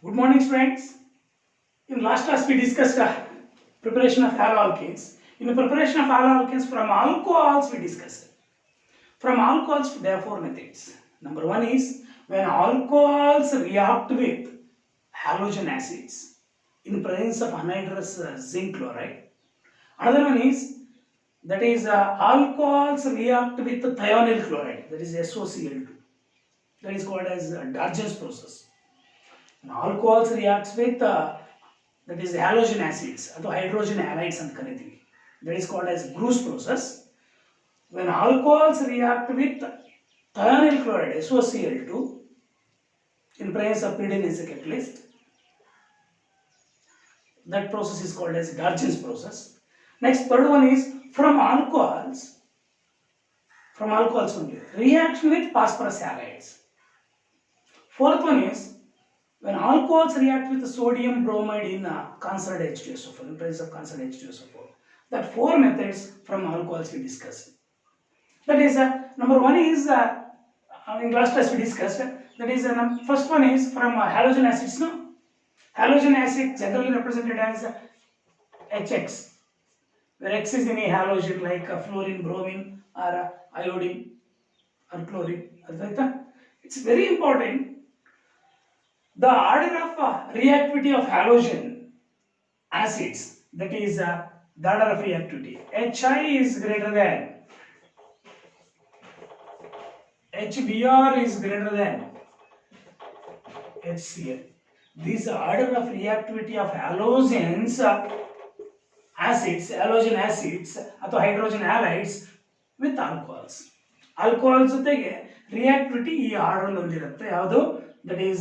Good morning, students. In last class, we discussed preparation of haloalkanes. In the preparation of haloalkanes from alcohols, we discussed. From alcohols, there are four methods. Number one is when alcohols react with halogen acids in presence of anhydrous zinc chloride. Another one is that is alcohols react with thionyl chloride, that is SOCl2. That is called as Dargen's process. And alcohols reacts with that is halogen acids ಅಥವಾ hydrogen halides ಅಂತ ಕರಿತೀವಿ. That is called as Bruce process. When alcohols react with thionyl chloride SOCl2 in presence of pyridine as a catalyst, that process is called as Dargen's process. Next, third one is from alcohols only, reaction with phosphorus halides. Fourth one is when alcohols react with sodium bromide in concentrated H2SO4, in presence of concentrated H2SO4. That four methods from alcohols we discussed. That is, number one is, in last class we discussed, that is, first one is from halogen acids, no? Halogen acid generally represented as HX, where X is any halogen like fluorine, bromine, or iodine, or chlorine. It's very important. The order of reactivity of halogen acids, that is the order of reactivity. Hi is greater than HBr is greater than HCl. This order of reactivity of halogens acids, halogen acids ಅಥವಾ hydrogen halides with alcohols. Alcohols ಜೊತೆಗೆ reactivity ಈ order ಹೊಂದಿರುತ್ತೆ. ಯಾವುದು? That is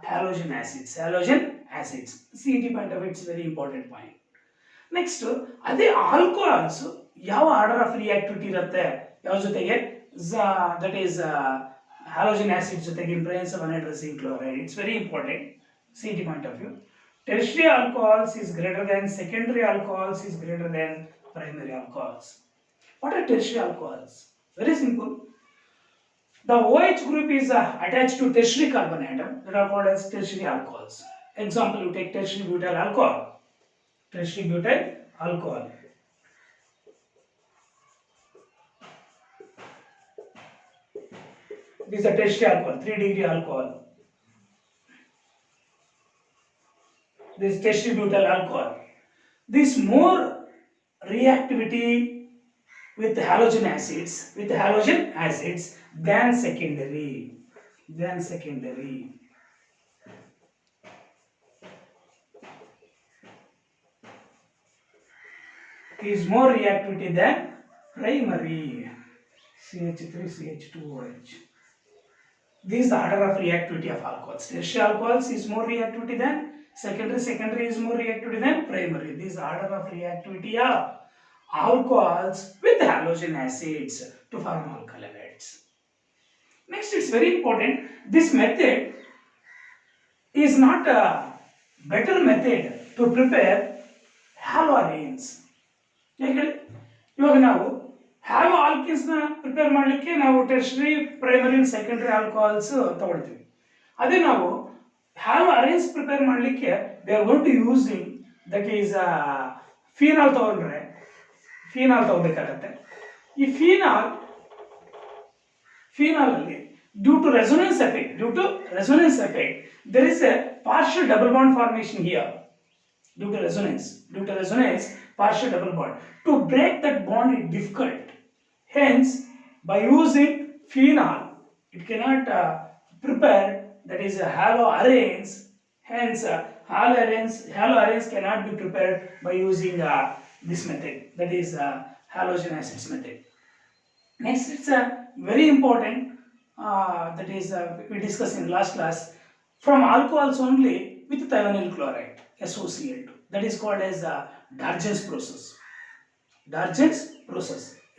halogen acids. Halogen acids. CET point of it's very important point. Next, ಅದೇ alcohols ಯಾವ order of reactivity ಇರುತ್ತೆ? ಯಾವ ಜೊತೆಗೆ? That is halogen acids ಜೊತೆಗೆ in presence of anhydrous zinc chloride. It's very important. CET point of view. Tertiary alcohols is greater than secondary alcohols is greater than primary alcohols. What are tertiary alcohols? Very simple. The OH group is attached to tertiary carbon atom that are called as tertiary alcohols. Example, you take tertiary butyl alcohol. Tertiary butyl alcohol. This is a tertiary alcohol, 3-degree alcohol. This tertiary butyl alcohol. This more reactivity with halogen acids than secondary. Is more reactivity than primary. CH3CH2OH. This is the order of reactivity of alcohols. Tertiary alcohols is more reactivity than secondary is more reactivity than primary. This is order of reactivity of alcohols with halogen acids to form alkyl halides. Next, it's very important. This method is not a better method to prepare haloarenes. ಇವಾಗ ನಾವು hello ಆಲ್ಕಿನ್ಸ್ನ prepare ಮಾಡಲಿಕ್ಕೆ ನಾವು ಟೆರ್ಷರಿ primary secondary alcohols ತಗೊಳ್ತೀವಿ. ಅದೇ ನಾವು haloarenes prepare ಮಾಡಲಿಕ್ಕೆ they are going to using that is phenol ತಗೊಂಡ್ರೆ ತಗೋಬೇಕಾಗತ್ತೆ. ಈ ಫೀನಾಲ್ ಅಲ್ಲಿ due to resonance effect there is a partial double bond formation here. Due to resonance, partial double bond. To break that bond is difficult. Hence, by using phenol, it cannot prepare, that is haloarenes. Hence, haloarenes cannot be prepared by using this method, that is halogen acids method. Next, it's very important, that is we discussed in last class, from alcohols only with thionyl chloride, SOCl2. That is called as Dargen's process.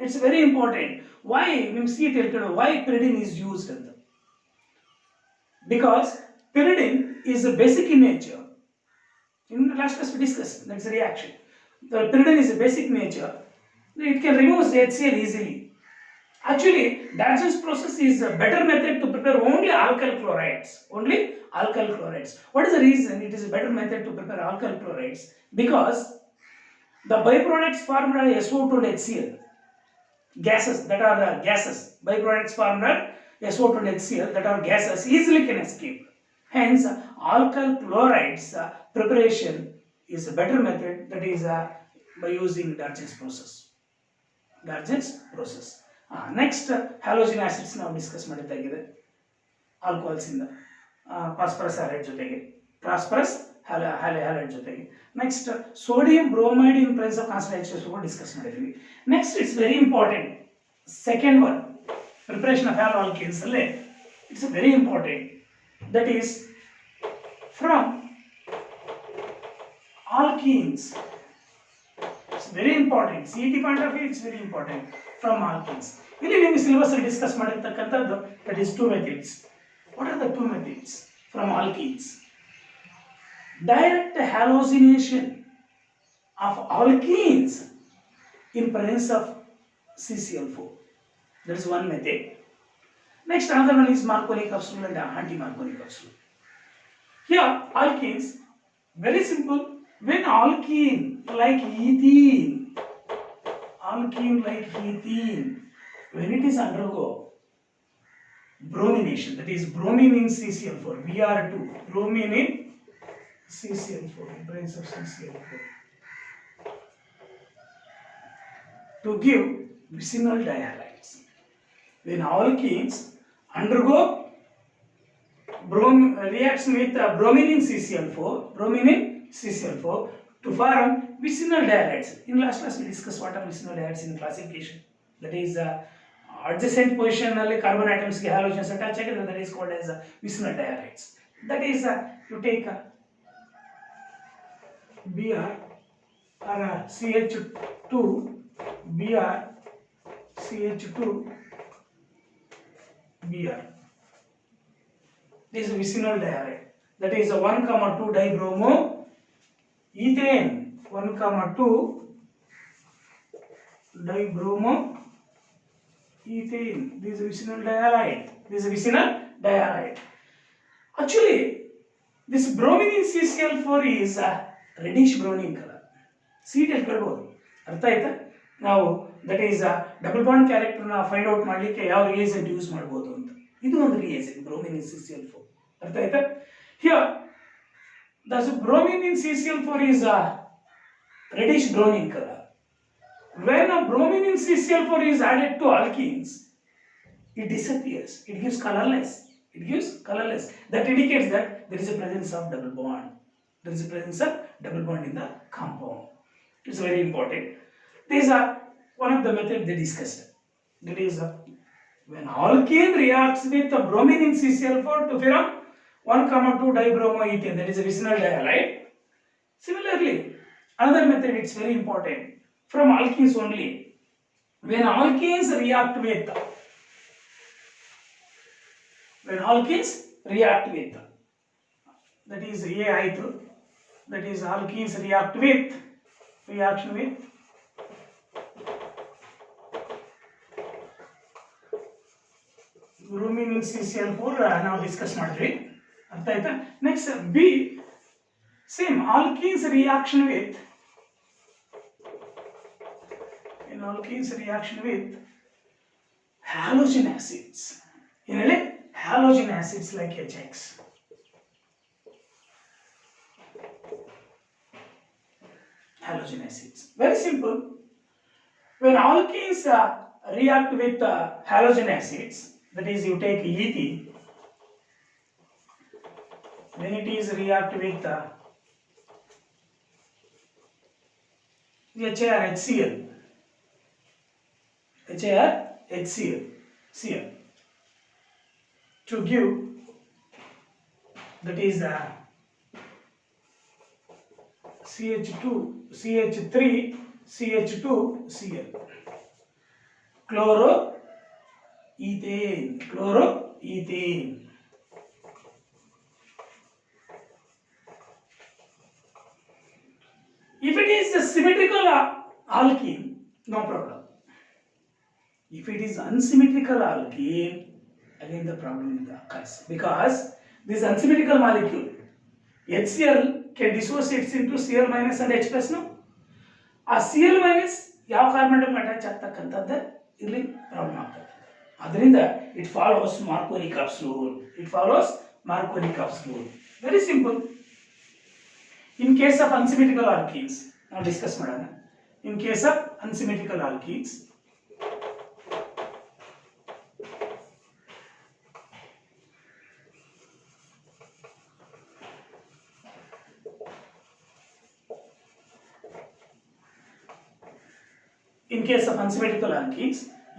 It's very important. Why? We see it. Why pyridine is used? Because pyridine is basic in nature. In the last class we discussed. That's a reaction. The pyridine is a basic nature. It can remove HCl easily. Actually, Darcy's process is a better method to prepare only alkyl chlorides. Only alkyl chlorides. What is the reason it is a better method to prepare alkyl chlorides? Because the byproducts formed are SO2 and HCl. Gases that are gases. Byproducts formed are SO2 and HCl that are gases easily can escape. Hence, alkyl chlorides preparation is a better method, that is by using Darcy's process. Darcy's process. Next, halogen acids ನಾವು discuss ಮಾಡಿದ್ದಾಗಿದೆ. Alcohols ಇಂದ phosphorus halide ಜೊತೆಗೆ, phosphorus halide ಜೊತೆಗೆ. Next sodium bromide in presence of concentration ಕೂಡ discuss ಮಾಡಿದ್ವಿ. Next it's very important, second one preparation of haloalkanes ಅಲ್ಲೇ it's very important, that is from alkenes. It's very important. CET point of view, it's very important from alkenes. ಇಲ್ಲಿ ನಿಮಗೆ syllabus ಅಲ್ಲಿ discuss ಮಾಡಿರ್ತಕ್ಕಂಥದ್ದು that is two methods. What are the two methods from alkenes? Direct halogenation of alkenes in presence of CCl4. That is one method. Next, another one is Marconi capsule and anti-Marconi capsule. Here, alkenes, very simple. When alkene like ethene, when it is undergo bromination, that is bromine in CCl4, Br2, bromine in CCl4, in presence of CCl4, to give vicinal dihalides. When alkenes undergo reaction with bromine in CCl4 to form vicinal dihalides. In last class we discussed what are vicinal dihalides in classification. That is adjacent position ನಲ್ಲಿ carbon atoms ಗೆ halogens attach ಆಗಿದ್ರೆ that is called as vicinal dihalides. That is you take Br or CH2 Br CH2 Br. This is vicinal dihalide. That is 1,2 dibromo ethane, 1,2 dibromo ethane. This is vicinal dihalide. Actually, this bromine in CCl4 is a reddish browning color. See it ಹೇಳ್ಬೋದು. ಅರ್ಥ ಆಯ್ತಾ? ನಾವು that is double bond character ನ find out ಮಾಡಲಿಕ್ಕೆ ಯಾವ reagent use ಮಾಡಬಹುದು ಅಂತ. ಇದು ಒಂದು ರಿಯೇಜೆಂಟ್ bromine in CCl4. ಅರ್ಥ ಆಯ್ತಾ? Here the bromine in CCl4 is a reddish browning color. When a bromine in CCl4 is added to alkenes, it disappears. It gives colorless. That indicates that there is a presence of double bond. In the compound. It's very important. These are one of the methods they discussed. That is when alkene reacts with a bromine in CCl4 to form 1,2 dibromoethane, that is a vicinal dihalide. Similarly, another method, it's very important, from alkenes only. When alkenes react with, that is A ಆಯಿತು, that is alkenes reaction with bromine in CCl4 ನಾವು discuss ಮಾಡಿದ್ವಿ. ಅರ್ಥ ಆಯ್ತಾ? Next B, same alkenes reaction with halogen acids. ಏನೇಳಿ halogen acids like HX. Halogen acids. Very simple. When alkenes react with halogen acids, that is you take ethene, when it is react with HAR HCl to give, that is CH3CH2Cl, chloroethane. If it is a symmetrical alkene, no problem. If If it is unsymmetrical alkene, again the problem occurs because this unsymmetrical molecule HCl can dissociate into Cl minus and H plus. No, ಆ Cl minus ಯಾವ carbon atom attach ಆಗ್ತಕ್ಕಂಥದ್ದು ಇಲ್ಲಿ problem ಆಗ್ತದೆ. ಅದರಿಂದ it follows Markovnikov's rule. Very simple. In case of unsymmetrical alkenes ನಾವು discuss ಮಾಡೋಣ. In case of unsymmetrical alkenes,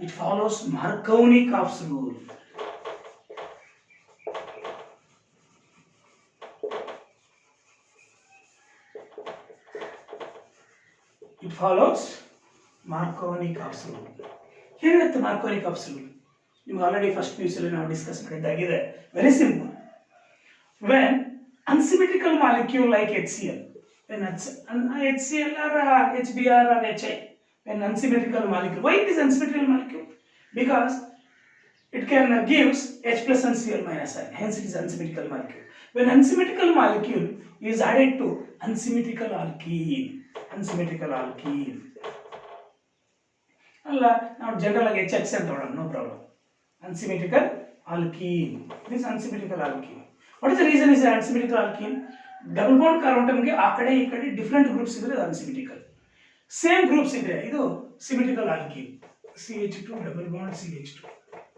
it follows Markovnikov's rule. ಹೇಳುತ್ತೆ Markovnikov's rule? ನಿಮ್ಗೆ ಆಲ್ರೆಡಿ ಫಸ್ಟ್ PUC ನಾವು ಡಿಸ್ಕಸ್ ಮಾಡಿದ್ದಾಗಿದೆ. Very simple. When unsymmetrical molecule like HCl, when HCl or HBr or HI, when unsymmetrical molecule, why it is unsymmetrical molecule? Because it can gives H plus and Cl minus I, hence it is unsymmetrical molecule. When unsymmetrical molecule is added to unsymmetrical alkene, ಅಲ್ಲ ನಾವು general ಆಗಿ HX ಅಂತ ನೋಡೋಣ, no problem. unsymmetrical alkene, this unsymmetrical alkene. What is the reason is unsymmetrical alkene? Double bond carbon ಅಟಾಮ್ಗೆ ಆ ಕಡೆ ಈ ಕಡೆ ಡಿಫರೆಂಟ್ ಗ್ರೂಪ್ಸ್ ಇದ್ರೆ ಅದು ಅನ್ಸಿಮೆಟ್ರಿಕಲ್. ಸೇಮ್ ಗ್ರೂಪ್ಸ್ ಇದ್ರೆ ಇದು symmetrical alkene. CH2 double bond CH2,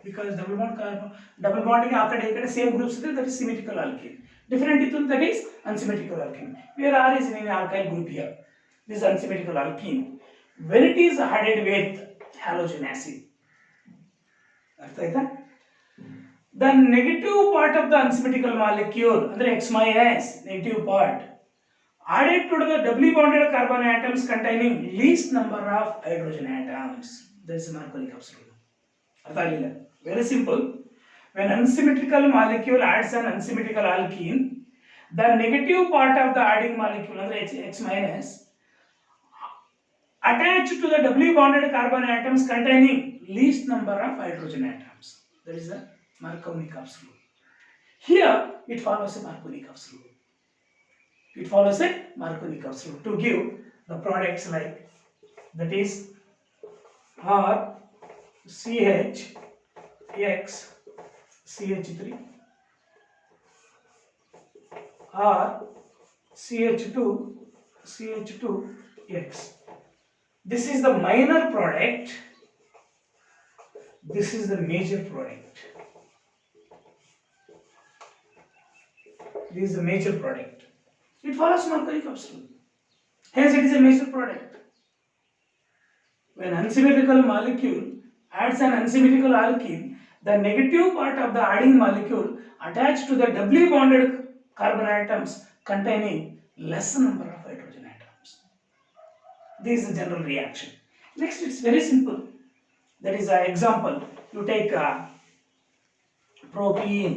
because double ಬಾಂಡ್ಗೆ ಆ ಕಡೆ ಈ ಕಡೆ ಸೇಮ್ ಗ್ರೂಪ್ಸ್ ಇದ್ರೆ that is symmetrical alkene. Different ಇತ್ತು that is unsymmetrical alkene. Where R is in an alkyl group here, this is unsymmetrical alkene. When it is added with halogen acid, ಅರ್ಥ ಆಯ್ತಾ? The negative part of the unsymmetrical molecule, ಅಂದ್ರೆ X minus negative part, added to the doubly bonded carbon atoms containing least number of hydrogen atoms. That is Markovnikov's rule. ಅರ್ಥ ಆಗಲಿಲ್ಲ? Very simple. When unsymmetrical molecule adds an unsymmetrical alkene, the negative part of the adding molecule, ಅಂದ್ರೆ X minus, attached to the doubly bonded carbon atoms containing least number of hydrogen atoms. That is the Markovnikov's rule. Here it follows a Markovnikov's rule. To give the products like, that is R CH X CH3, R CH2 CH2 X. This is the minor product, this is the major product. This is the major product. It follows Markovnikov's rule. Hence it is a major product. When unsymmetrical molecule adds an unsymmetrical alkene, the negative part of the adding molecule attached to the doubly bonded carbon atoms containing less number of hydrogen atoms. This is the general reaction. Next, it's very simple. That is an example. You take propene.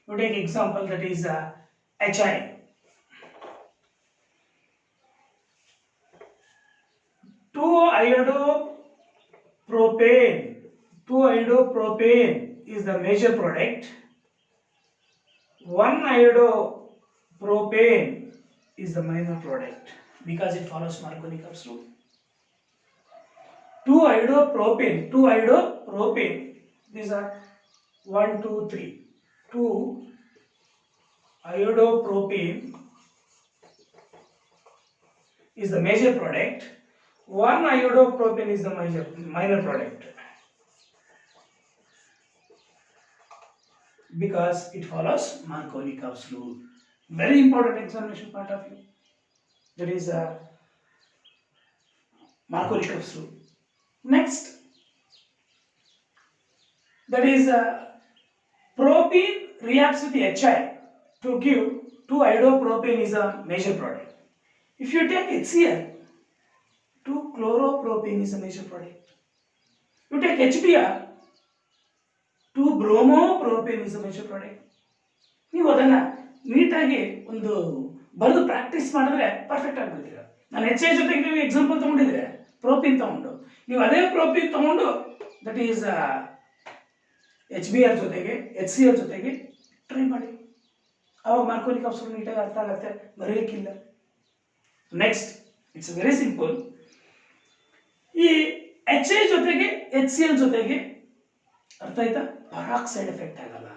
You take example, that is HI. 2-iodopropane is the major product. 1-iodopropane is the minor product because it follows Markovnikov's rule. 2-iodopropane, these are 1, 2, 3. 2-iodopropane is the major product. 1-iodopropane is the minor product because it follows Markovnikov's rule. Very important examination point of view. That is Markovnikov's rule. Next, that is propene reacts with HI to give 2-iodopropane is a major product. If you take HCl, 2-chloropropane is a major product. You take HBr, 2-bromopropane is a major product. ನೀವು ಅದನ್ನು ನೀಟಾಗಿ ಒಂದು ಬರೆದು practice ಮಾಡಿದ್ರೆ perfect ಆಗಿಬಿಡ್ತೀರ. ನಾನು HI ಜೊತೆಗೆ ನೀವು example ತಗೊಂಡಿದ್ರೆ ಪ್ರೋಪಿನ್ ತಗೊಂಡು ನೀವು ಅದೇ ಪ್ರೋಪಿನ್ ತಗೊಂಡು ದಟ್ ಈಸ್ HBr ಜೊತೆಗೆ HCl ಜೊತೆಗೆ ಟ್ರೈ ಮಾಡಿ, ಅವಾಗ ಮಾರ್ಕೋನಿಕ್ ಆಬ್ಸಲ್ಯೂಟ್ ನೀಟಾಗಿ ಅರ್ಥ ಆಗುತ್ತೆ, ಬರೀಲಿಕ್ಕಿಲ್ಲ. Next it's very simple. ಈ HI ಜೊತೆಗೆ HCl ಜೊತೆಗೆ ಅರ್ಥ ಆಯ್ತಾ, ಪರಾಕ್ಸೈಡ್ ಎಫೆಕ್ಟ್ ಆಗಲ್ಲ,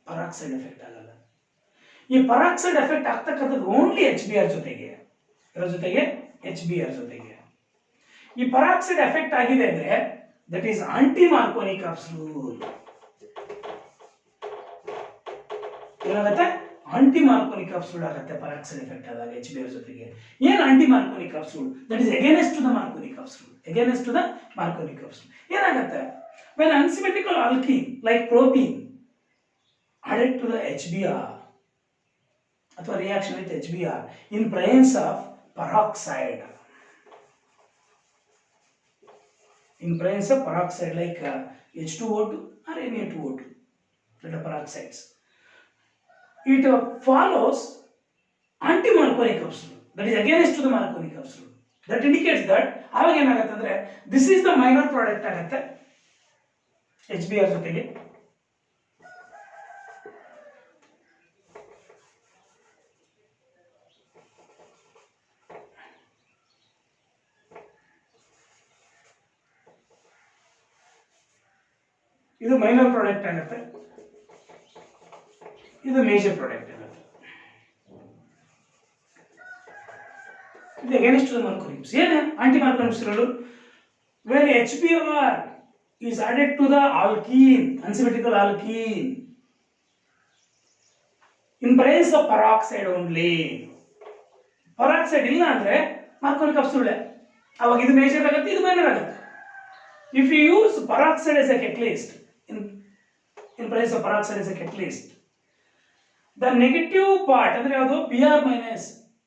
ಪರಾಕ್ಸೈಡ್ ಎಫೆಕ್ಟ್ ಆಗಲ್ಲ. ಈ ಪರಾಕ್ಸೈಡ್ ಎಫೆಕ್ಟ್ ಆಗ್ತಕ್ಕಂಥದ್ದು ಓನ್ಲಿ HBr ಜೊತೆಗೆ, ಇದರ ಜೊತೆಗೆ HBr ಜೊತೆಗೆ. ಈ ಪರಾಕ್ಸೈಡ್ ಎಫೆಕ್ಟ್ ಆಗಿದೆ ಅಂದ್ರೆ that is anti Markovnikov absolute. ಏನಾಗುತ್ತೆ, ಆಂಟಿ ಮಾರ್ಕೋನಿಕ್ ಆಬ್ಸಲ್ಯೂಟ್ ಆಗುತ್ತೆ ಪರಾಕ್ಸೈಡ್ ಎಫೆಕ್ಟ್ ಆದಾಗ HBr ಜೊತೆಗೆ. ಏನು anti Markovnikov absolute? That is against to the Markovnikov absolute, against to the Markovnikov absolute. ಏನಾಗುತ್ತೆ, when unsymmetrical alkene like propene added to the HBr ಅಥವಾ reaction with HBr in presence of peroxide, in presence of peroxide like H2O2 or Na2O2, that are peroxides, it follows anti-marconic absolute, that is against to the marconic absolute. That indicates that ಆವಾಗ ಏನಾಗುತ್ತೆ ಅಂದ್ರೆ this is the minor product ಆಗುತ್ತೆ HBr ಜೊತೆಗೆ. ಇದು minor product ಆಗುತ್ತೆ, ಇದು major product ಆಗುತ್ತೆ. ಇದು ಅಗೇನ್ಸ್ಟ್ ಟು ದ ಮಾರ್ಕೋನಿಕ್ಸ್. ಏನು ಆಂಟಿ ಮಾರ್ಕೋನಿಕ್ಸ್ ಇರೋದು? when HBr is added to the alkene, unsymmetrical alkene, in presence of peroxide only. peroxide ಇಲ್ಲ ಅಂದ್ರೆ ಮಾರ್ಕೋನಿಕ್ ಆಬ್ಸಲ್ಯೂಟ್, ಅವಾಗ ಇದು ಮೇಜರ್ ಆಗುತ್ತೆ, ಇದು ಮೈನರ್ ಆಗುತ್ತೆ. if you use peroxide as a catalyst, in presence of peroxide as a catalyst, the negative part ಅಂದ್ರೆ ಯಾವುದು, Br minus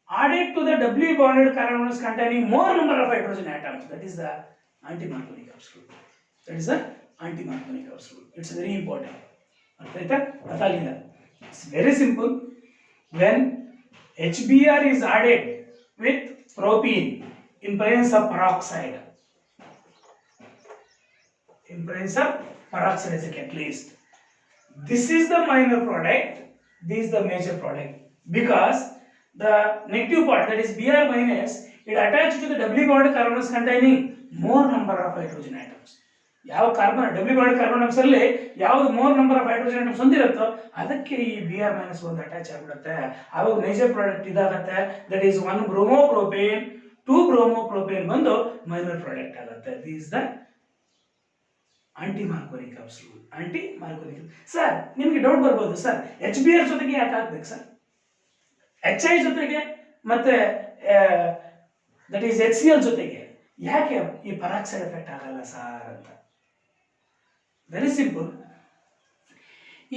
added to the doubly bonded carbon atoms containing more number of hydrogen atoms, that is the anti-marconic absolute. That is the anti-marconic absolute. It's very important. ಅರ್ಥಾಯ್ತಾ? ಅರ್ಥ ಆಗಿಲ್ಲ? It's very simple. When HBr is added with propene in presence of peroxide, in presence of peroxide as a catalyst, this is the minor product, this is the major product, because the negative part, that is Br minus, it attached to the doubly bonded carbon atoms containing more number of hydrogen atoms. ಯಾವ carbon doubly bonded carbon atoms ಅಲ್ಲಿ ಯಾವುದು more number of hydrogen atoms ಹೊಂದಿರುತ್ತೋ ಅದಕ್ಕೆ ಈ Br minus ಒಂದು attach ಆಗಿಬಿಡುತ್ತೆ, ಆವಾಗ major product ಇದಾಗುತ್ತೆ. ದಟ್ ಈಸ್ 1 ಬ್ರೋಮೋಪ್ರೋಪೇನ್ 2 ಬ್ರೋಮೋಪ್ರೋಪೇನ್ ಬಂದು ಮೈನರ್ ಪ್ರಾಡಕ್ಟ್ ಆಗುತ್ತೆ. This the anti Markovnikov absolute. Anti Markovnikov. Sir ನಿಮಗೆ ಡೌಟ್ ಬರ್ಬೋದು, ಸರ್ HBr ಜೊತೆಗೆ ಯಾಕೆ ಹಾಕ್ಬೇಕು ಸರ್, HI ಜೊತೆಗೆ ಮತ್ತೆ ದಟ್ ಈಸ್ HCl ಜೊತೆಗೆ ಯಾಕೆ ಈ ಪರಾಕ್ಸೈಡ್ ಎಫೆಕ್ಟ್ ಆಗಲ್ಲ ಸರ್ ಅಂತ? Very simple.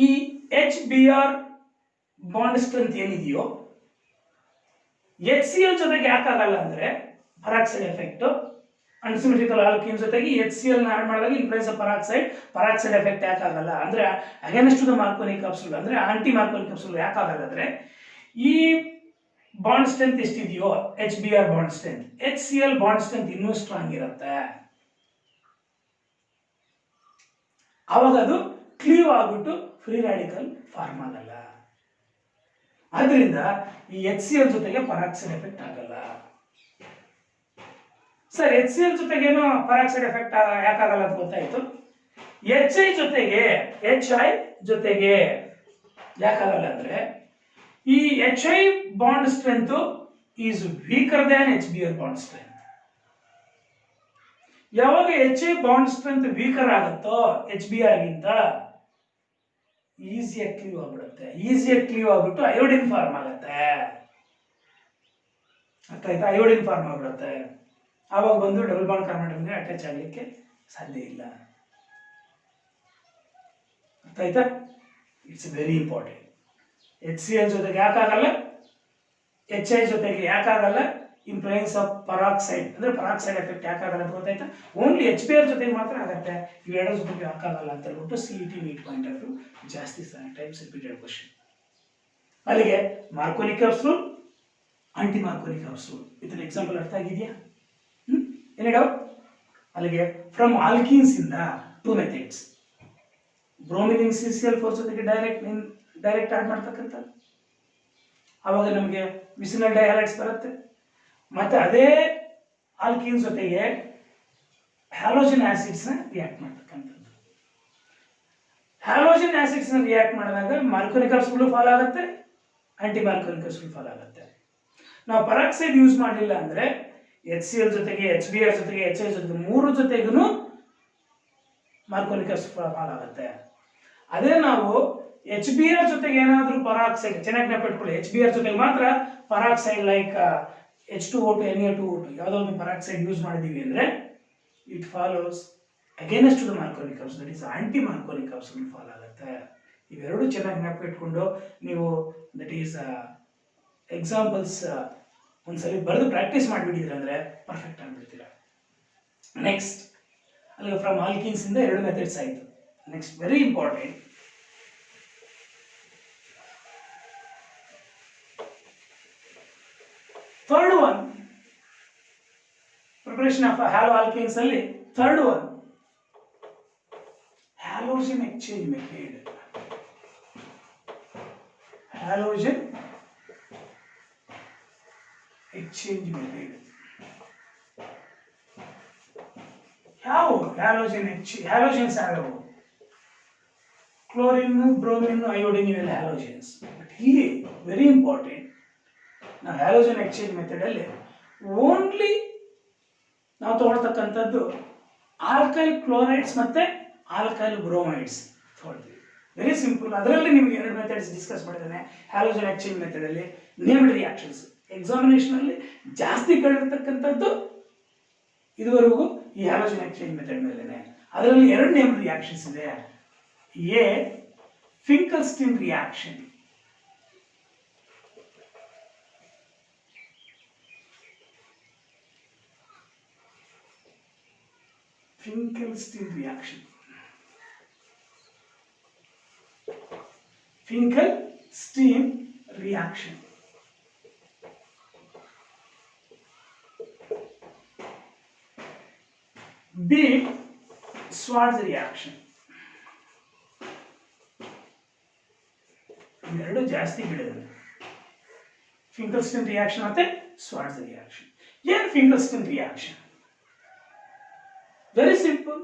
ಈ HBr ಬಾಂಡ್ ಸ್ಟ್ರೆಂತ್ ಏನಿದೆಯೋ HCl ಜೊತೆಗೆ ಯಾಕಾಗಲ್ಲ ಅಂದ್ರೆ ಪರಾಕ್ಸೈಡ್ ಎಫೆಕ್ಟ್, ಅನ್ಸಿಮೆಟ್ರಿಕಲ್ ಆಲ್ಕೀನ್ ಜೊತೆಗೆ HCl ನ ಆಡ್ ಮಾಡಿದಾಗ in place of peroxide effect ಯಾಕಾಗಲ್ಲ ಅಂದ್ರೆ against to the Markovnikov absolute ಅಂದ್ರೆ ಆಂಟಿ ಮಾರ್ಕೋನಿಕ್ ಆಬ್ಸಲ್ಯೂಟ್ ಯಾಕಾಗಲ್ಲ ಅಂದ್ರೆ ಈ ಬಾಂಡ್ ಸ್ಟ್ರೆಂತ್ ಎಷ್ಟಿದೆಯೋ HBr bond strength, HCl bond strength ಇನ್ನೂ ಸ್ಟ್ರಾಂಗ್ ಇರುತ್ತೆ, ಆವಾಗ ಅದು ಕ್ಲೀವ್ ಆಗ್ಬಿಟ್ಟು ಫ್ರೀ ರಾಡಿಕಲ್ ಫಾರ್ಮ್ ಆಗಲ್ಲ. ಆದ್ರಿಂದ ಈ HCl ಜೊತೆಗೆ ಪರಾಕ್ಸೈಡ್ ಎಫೆಕ್ಟ್ ಆಗಲ್ಲ. ಸರ್ HCl ಜೊತೆಗೇನು ಪರಾಕ್ಸೈಡ್ ಎಫೆಕ್ಟ್ ಯಾಕಾಗಲ್ಲ ಅಂತ ಗೊತ್ತಾಯ್ತು. HI ಜೊತೆಗೆ ಯಾಕಾಗಲ್ಲ ಅಂದ್ರೆ ಈ HI bond strength is weaker than HBr bond strength. ಯಾವಾಗ HI ಬಾಂಡ್ ಸ್ಟ್ರೆಂತ್ ವೀಕರ್ ಆಗುತ್ತೋ HBr ಗಿಂತ ಈಸಿಯಾಗಿ ಕ್ಲೀವ್ ಆಗ್ಬಿಡುತ್ತೆ, ಈಸಿಯಾಗಿ ಕ್ಲೀವ್ ಆಗ್ಬಿಟ್ಟು ಅಯೋಡಿನ್ ಫಾರ್ಮ್ ಆಗುತ್ತೆ. ಅರ್ಥ ಆಯ್ತಾ? ಅಯೋಡಿನ್ ಫಾರ್ಮ್ ಆಗ್ಬಿಡುತ್ತೆ, ಆವಾಗ ಬಂದು ಡಬಲ್ ಬಾಂಡ್ ಕಾರ್ಬನ್ ಅಟ್ಯಾಚ್ ಆಗಲಿಕ್ಕೆ ಸಾಧ್ಯ ಇಲ್ಲ. ಅರ್ಥ ಆಯ್ತಾ? It's very important. HCl ಜೊತೆಗೆ ಯಾಕಾಗಲ್ಲ, HI ಜೊತೆಗೆ ಯಾಕಾಗಲ್ಲ, ಇನ್ ಪ್ರೆಸೆನ್ಸ್ ಆಫ್ ಪರಾಕ್ಸೈಡ್ ಅಂದ್ರೆ ಪರಾಕ್ಸೈಡ್ ಎಫೆಕ್ಟ್ ಯಾಕಾಗಲ್ಲ ಅಂತ ಗೊತ್ತಾಯ್ತಾ? ಓನ್ಲಿ HBr ಜೊತೆಗೆ ಮಾತ್ರ ಆಗುತ್ತೆ, ಇವೆರಡರ ಜೊತೆಗೆ ಯಾಕಾಗಲ್ಲ ಅಂತ ಹೇಳ್ಬಿಟ್ಟು CET NEET point of view ಜಾಸ್ತಿ ಟೈಮ್ಸ್ ರಿಪೀಟೆಡ್ ಕ್ವಶನ್. ಅಲ್ಲಿಗೆ Markovnikov absolute anti Markovnikov acid. ಇದನ್ನ ಎಕ್ಸಾಂಪಲ್ ಅರ್ಥ ಆಗಿದೆಯಾ? Any doubt? ಅಲ್ಲಿಗೆ ಫ್ರಮ್ ಆಲ್ಕೀನ್ಸ್ ಇಂದ 2 ಮೆಥಡ್ಸ್. ಬ್ರೋಮಿನ್ CCl4 ಜೊತೆಗೆ ಡೈರೆಕ್ಟ್ ಆಡ್ ಮಾಡ್ತಕ್ಕಂಥದ್ದು, ಆವಾಗ ನಮಗೆ ವಿಸಿನಲ್ ಡೈಹ್ಯಾಲೈಡ್ಸ್ ಬರುತ್ತೆ. ಮತ್ತೆ ಅದೇ ಆಲ್ಕೀನ್ ಜೊತೆಗೆ ಹ್ಯಾಲೋಜನ್ ಆಸಿಡ್ಸ್ನ ರಿಯಾಕ್ಟ್ ಮಾಡ್ತಕ್ಕಂಥದ್ದು. ಹ್ಯಾಲೋಜನ್ ಆಸಿಡ್ಸ್ನ ರಿಯಾಕ್ಟ್ ಮಾಡಿದಾಗ ಮಾರ್ಕೋನಿಕ್ ಆಸಿಡ್ ಫಾಲ್ ಆಗುತ್ತೆ, ಆಂಟಿ ಮಾರ್ಕೋನಿಕ್ ಆಸಿಡ್ ಫಾಲ್ ಆಗುತ್ತೆ. ನಾವು ಪರಾಕ್ಸೈಡ್ ಯೂಸ್ ಮಾಡಲಿಲ್ಲ ಅಂದರೆ HCl ಜೊತೆಗೆ HBr ಜೊತೆಗೆ HI ಜೊತೆಗೆ 3 ಜೊತೆಗೂ ಮಾರ್ಕೋನಿಕ್ ಆಸಿಡ್ ಫಾಲ್ ಆಗುತ್ತೆ. ಅದೇ ನಾವು HBr ಜೊತೆಗೆ ಏನಾದರೂ ಪರಾಕ್ಸೈಡ್, ಚೆನ್ನಾಗಿ ನೆನಪಿಟ್ಕೊಳ್ಳಿ, HBr ಜೊತೆಗೆ ಮಾತ್ರ ಪರಾಕ್ಸೈಡ್ ಲೈಕ್ H2O2 Na2O2 ಯಾವುದೋ ಒಂದು ಪರಾಕ್ಸೈಡ್ ಯೂಸ್ ಮಾಡಿದೀವಿ ಅಂದರೆ it follows against to the Markovnikov acid, that is anti Markovnikov acid fall ಆಗುತ್ತೆ. ಇವೆರಡು ಚೆನ್ನಾಗಿ ನೆನಪಿಟ್ಕೊಂಡು ನೀವು ದಟ್ ಈಸ್ ಎಕ್ಸಾಂಪಲ್ಸ್ ಒಂದ್ಸಲಿ ಬರೆದು ಪ್ರಾಕ್ಟೀಸ್ ಮಾಡಿಬಿಟ್ಟಿದ್ರೆ ಅಂದರೆ ಪರ್ಫೆಕ್ಟ್ ಆಗಿಬಿಡ್ತೀರ. ನೆಕ್ಸ್ಟ್ ಅಲ್ಲಿಗೆ ಫ್ರಮ್ ಆಲ್ಕೀನ್ಸ್ ಇಂದ 2 ಮೆಥಡ್ಸ್ ಆಯಿತು. Next very important, third one, preparation of haloalkenes ಅಲ್ಲಿ third one halogen exchange method. Halogen exchange method ಯಾವ ಹ್ಯಾಲೋಜನ್ಸ್ ಯಾವ್ಯಾವು? ಕ್ಲೋರಿನ್, ಬ್ರೋಮಿನ್, ಅಯೋಡಿನ್ ಇವೆಲ್ಲ ಹ್ಯಾಲೋಜನ್ಸ್. ಬಟ್ ಇಲ್ಲಿ ವೆರಿ ಇಂಪಾರ್ಟೆಂಟ್, ನಾವು ಹ್ಯಾಲೋಜನ್ ಎಕ್ಸ್ಚೇಂಜ್ ಮೆಥಡ್ ಅಲ್ಲಿ only ನಾವು ತಗೊಳ್ತಕ್ಕಂಥದ್ದು ಆಲ್ಕೈಲ್ ಕ್ಲೋರೈಡ್ಸ್ ಮತ್ತೆ ಆಲ್ಕೈಲ್ ಬ್ರೋಮೈಡ್ಸ್ ತಗೊಳ್ತೀವಿ. Very simple. ಅದರಲ್ಲಿ ನಿಮಗೆ 2 ಮೆಥಡ್ಸ್ ಡಿಸ್ಕಸ್ ಮಾಡಿದ್ದಾನೆ ಹ್ಯಾಲೋಜನ್ ಎಕ್ಸ್ಚೇಂಜ್ ಮೆಥಡ್ ಅಲ್ಲಿ. ನೇಮ್ಡ್ ರಿಯಾಕ್ಷನ್ಸ್ ಎಕ್ಸಾಮಿನೇಷನ್ ಅಲ್ಲಿ ಜಾಸ್ತಿ ಕೇಳಿರ್ತಕ್ಕಂಥದ್ದು ಇದುವರೆಗೂ ಈ ಹ್ಯಾಲೋಜನ್ ಎಕ್ಸ್ಚೇಂಜ್ ಮೆಥಡ್ ಮೇಲೆನೆ. ಅದರಲ್ಲಿ 2 ನೇಮ್ಡ್ ರಿಯಾಕ್ಷನ್ಸ್ ಇದೆ. A Finkelstein reaction, Finkelstein reaction. Finkelstein reaction. B. Schwarz reaction. ಇವೆರಡು ಜಾಸ್ತಿ ಬಿಡಿದೆ. ಫಿಂಕಲ್ಸ್ಟೀನ್ ರಿಯಾಕ್ಷನ್ ಮತ್ತೆ ಸ್ವಾರ್ಟ್ಸ್ ರಿಯಾಕ್ಷನ್. ಏನು ಫಿಂಕಲ್ಸ್ಟೀನ್ reaction? Very simple.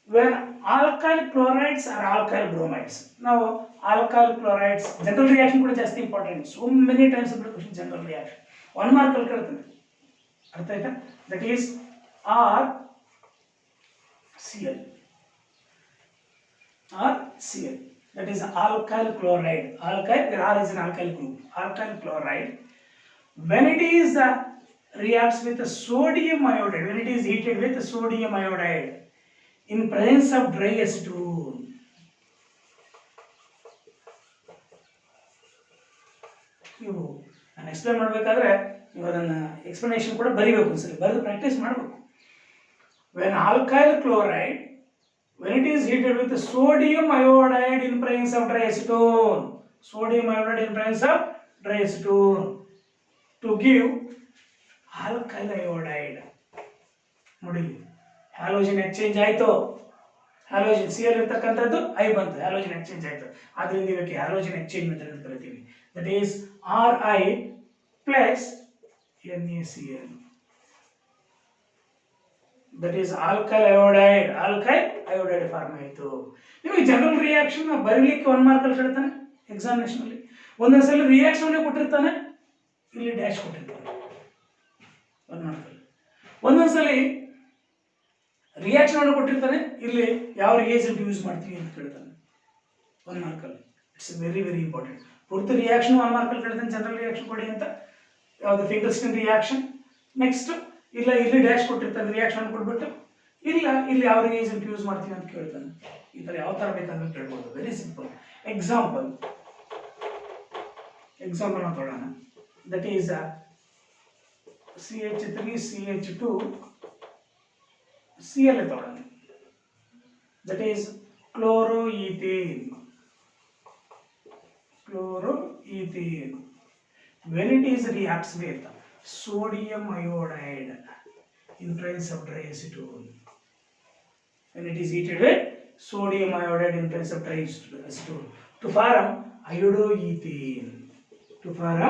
When alkyl chlorides or alkyl bromides, now alkyl chlorides general reaction ಕೂಡ ಜಾಸ್ತಿ important. So many times of question general reaction 1 mark ಅಲ್ಲಿ ಕೇಳ್ತಾನೆ, ಅರ್ಥ ಆಯ್ತಾ? That is RCl, that is alkyl chloride. Alkyl, R is an alkyl group. Alkyl chloride, when it is reacts with sodium iodide, when it is heated with sodium iodide in presence of dry acetone. ನೀವು ನಾನು explain ಮಾಡಬೇಕಾದ್ರೆ ನೀವು ಅದನ್ನು explanation ಕೂಡ ಬರೀಬೇಕು, ಒಂದ್ಸರಿ ಬರೆದು practice ಮಾಡಬೇಕು. when alkyl chloride, when it is heated with sodium iodide in presence of dry acetone, sodium iodide in presence of dry acetone to give alkyl iodide. ನೋಡಿ, ಹ್ಯಾಲೋಜನ್ ಎಕ್ಸ್ಚೇಂಜ್ ಆಯಿತು. ಹ್ಯಾಲೋಜನ್ Cl ಇರ್ತಕ್ಕಂಥದ್ದು I ಬಂತು, halogen exchange ಆಯಿತು. ಆದ್ದರಿಂದ ಇದಕ್ಕೆ halogen exchange method ಅಂತ ಕರಿತೀವಿ. That is Ri plus NaCl, that is alkyl iodide form ಆಯಿತು. ನಿಮಗೆ ಜನರಲ್ ರಿಯಾಕ್ಷನ್ ಬರೀಲಿಕ್ಕೆ 1 ಮಾರ್ಕ್ ಅಲ್ಲಿ ಕೇಳ್ತಾನೆ ಎಕ್ಸಾಮಿನೇಷನ್ ಅಲ್ಲಿ. ಒಂದೊಂದ್ಸಲ ರಿಯಾಕ್ಷನ್ ಕೊಟ್ಟಿರ್ತಾನೆ, ಇಲ್ಲಿ ಡ್ಯಾಶ್ ಕೊಟ್ಟಿರ್ತಾನೆ 1 ಮಾರ್ಕ್ ಅಲ್ಲಿ. ಒಂದೊಂದ್ಸಲಿ ರಿಯಾಕ್ಷನ್ ಕೊಟ್ಟಿರ್ತಾನೆ, ಇಲ್ಲಿ ಯಾವ ರಿಯೇಜೆಂಟ್ ಯೂಸ್ ಮಾಡ್ತೀವಿ ಅಂತ ಕೇಳ್ತಾನೆ 1 ಮಾರ್ಕ್ ಅಲ್ಲಿ. It's very very important. ಪೂರ್ತಿ ರಿಯಾಕ್ಷನ್ 1 ಮಾರ್ಕ್ ಅಲ್ಲಿ ಕೇಳ್ತಾನೆ, ಜನರಲ್ ರಿಯಾಕ್ಷನ್ ಕೊಡಿ ಅಂತ, ಯಾವುದು ಫಿಂಕಲ್ಸ್ಟೀನ್ ರಿಯಾಕ್ಷನ್. ನೆಕ್ಸ್ಟ್ ಇಲ್ಲ ಇಲ್ಲಿ ಡ್ಯಾಶ್ ಕೊಟ್ಟಿರ್ತಾನೆ, ರಿಯಾಕ್ಷನ್ ಕೊಟ್ಬಿಟ್ಟು ಇಲ್ಲ ಇಲ್ಲಿ ಯಾವ ರಿಯೇಜೆಂಟ್ ಯೂಸ್ ಮಾಡ್ತೀನಿ ಅಂತ ಕೇಳ್ತಾನೆ. ಈ ಥರ ಯಾವ ಥರ ಬೇಕಾದ್ರೆ ಕೇಳ್ಬೋದು. Very simple. ಎಕ್ಸಾಂಪಲ್ ನಾವು ತೊಗೊಳ್ಳೋಣ. That is CH3 CH2 Cl ತಗೊಳ್ಳೋಣ. That is chloroethane. when it is reacts with sodium iodide in presence of diacetone. When it is heated with sodium iodide in presence of diacetone to form iodoethane. To form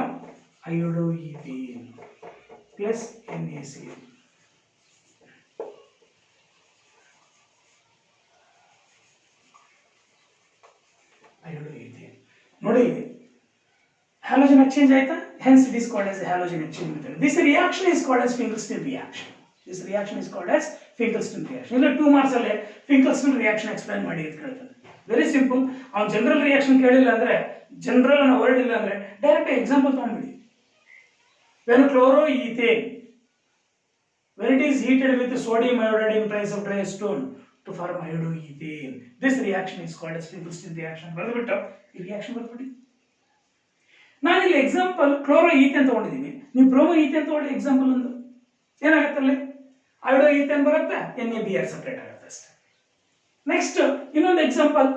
iodoethane plus NaCl. iodoethane. ನೋಡಿ halogen exchange ಆಯ್ತಾ, hence it is called as a halogen exchange method. This reaction is called as Finkelstein reaction. This reaction is called as Finkelstein reaction. ಇಲ್ಲ 2 marks ಅಲ್ಲಿ Finkelstein reaction explain ಮಾಡಿ ಅಂತ ಕೇಳ್ತಾನೆ. Very simple. ಅವ್ನು general reaction ಕೇಳಿಲ್ಲ ಅಂದ್ರೆ, general ಅನ್ನೋ word ಇಲ್ಲ ಅಂದ್ರೆ ಡೈರೆಕ್ಟ್ ಎಕ್ಸಾಂಪಲ್ ತಗೊಂಡ್ಬಿಡಿ. when chloroethane, when it is heated with sodium iodide in presence of diacetone to form iodoethane, this reaction is called as Finkelstein reaction. ಬರೆದ್ಬಿಟ್ಟು ಈ reaction ಬರ್ಬಿಡಿ. ನಾನು ಇಲ್ಲಿ ಎಕ್ಸಾಂಪಲ್ ಕ್ಲೋರೋ ಈಥೇನ್ ತಗೊಂಡಿದ್ದೀನಿ, ನೀವು bromo ethane ತಗೊಂಡು example ಒಂದು ಏನಾಗುತ್ತೆ ಅಲ್ಲಿ ಐಡೋ ಈಥೇನ್ ಬರುತ್ತೆ, NaBr ಸಪ್ರೇಟ್ ಆಗುತ್ತೆ ಅಷ್ಟೇ. ನೆಕ್ಸ್ಟ್ ಇನ್ನೊಂದು ಎಕ್ಸಾಂಪಲ್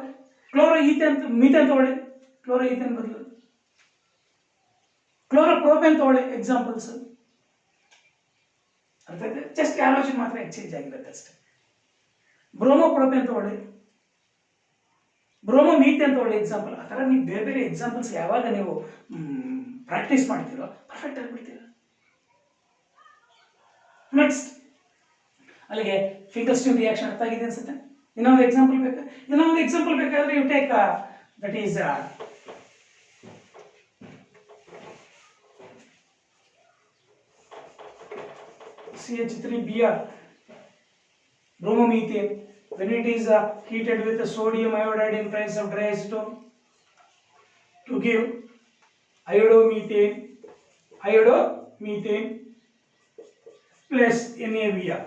ಕ್ಲೋರೋ ಈಥೇನ್ ಮೀಥೇನ್ ತಗೊಳ್ಳಿ, ಕ್ಲೋರೋ ಈಥೇನ್ ಬದಲು ಕ್ಲೋರೋ ಪ್ರೋಪೇನ್ ತಗೊಳ್ಳಿ ಎಕ್ಸಾಂಪಲ್ಸ್. ಅರ್ಥ ಆಯ್ತು? ಜಸ್ಟ್ ಹ್ಯಾಲೋಜನ್ ಮಾತ್ರ ಎಕ್ಸ್ಚೇಂಜ್ ಆಗಿರುತ್ತೆ ಅಷ್ಟೇ. ಬ್ರೋಮೋ ಪ್ರೋಪೇನ್ ತಗೊಳ್ಳಿ, ಬ್ರೋಮೋ ಮೀಥೇನ್ ತಗೊಳ್ಳಿ ಎಕ್ಸಾಂಪಲ್. ಆ ಥರ ನೀವು ಬೇರೆ ಬೇರೆ ಎಕ್ಸಾಂಪಲ್ಸ್ ಯಾವಾಗ ನೀವು ಪ್ರಾಕ್ಟೀಸ್ ಮಾಡ್ತೀರೋ ಪರ್ಫೆಕ್ಟ್ ಆಗಿಬಿಡ್ತೀರ. ನೆಕ್ಸ್ಟ್ ಅಲ್ಲಿಗೆ ಫಿಂಕಲ್ಸ್ಟೀನ್ ರಿಯಾಕ್ಷನ್ ಅರ್ಥ ಆಗಿದೆ ಅನ್ಸುತ್ತೆ. ಇನ್ನೊಂದು ಎಕ್ಸಾಂಪಲ್ ಬೇಕಾ? ಇನ್ನೊಂದು ಎಕ್ಸಾಂಪಲ್ ಬೇಕಾದ್ರೆ you take that is CH3Br bromomethane when it is heated with sodium iodide in presence of diacetone to give iodomethane plus NaBr.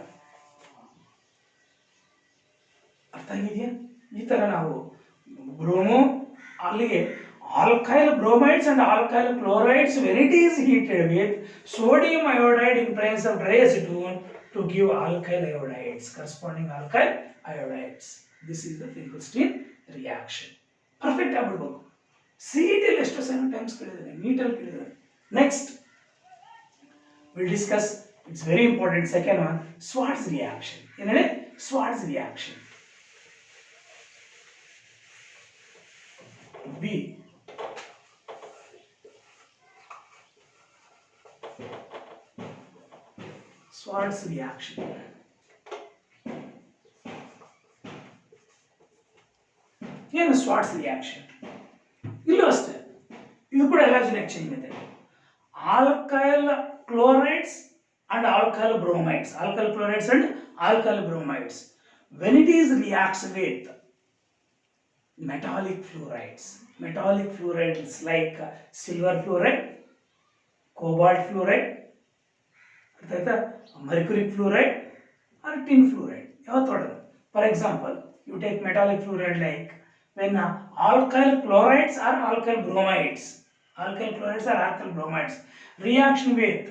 ಅರ್ಥ ಆಗಿದೆಯಾ? ಈ ತರ ನಾವು ಬ್ರೋಮೋ ಅಲ್ಲಿಗೆ alkyl bromides and alkyl chlorides when it is heated with sodium iodide in presence of diacetone to give alkyl iodides, corresponding alkyl iodides. This is the Finkelstein reaction. Perfect ಆಗ್ಬಿಡ್ಬೇಕು. CET ಅಲ್ಲಿ ಎಷ್ಟು times ಕೇಳಿದಾನೆ, ನೀಟಲ್ಲಿ ಕೇಳಿದಾನೆ. Next we'll discuss, it's very important, second one, Schwarz reaction. ಏನೇನೆ Schwarz reaction. B Schwarz reaction. ಏನು Schwarz reaction? ಇಲ್ಲೂ ಅಷ್ಟೇ, ಇದು ಕೂಡ halogen exchange method. Alkyl chlorides and alkyl bromides, alkyl chlorides and alkyl bromides when it is reacts with metallic fluorides like silver fluoride, cobalt fluoride, mercury fluoride or tin fluoride. For example, you take metallic fluoride like when alkyl chlorides or alkyl bromides reaction with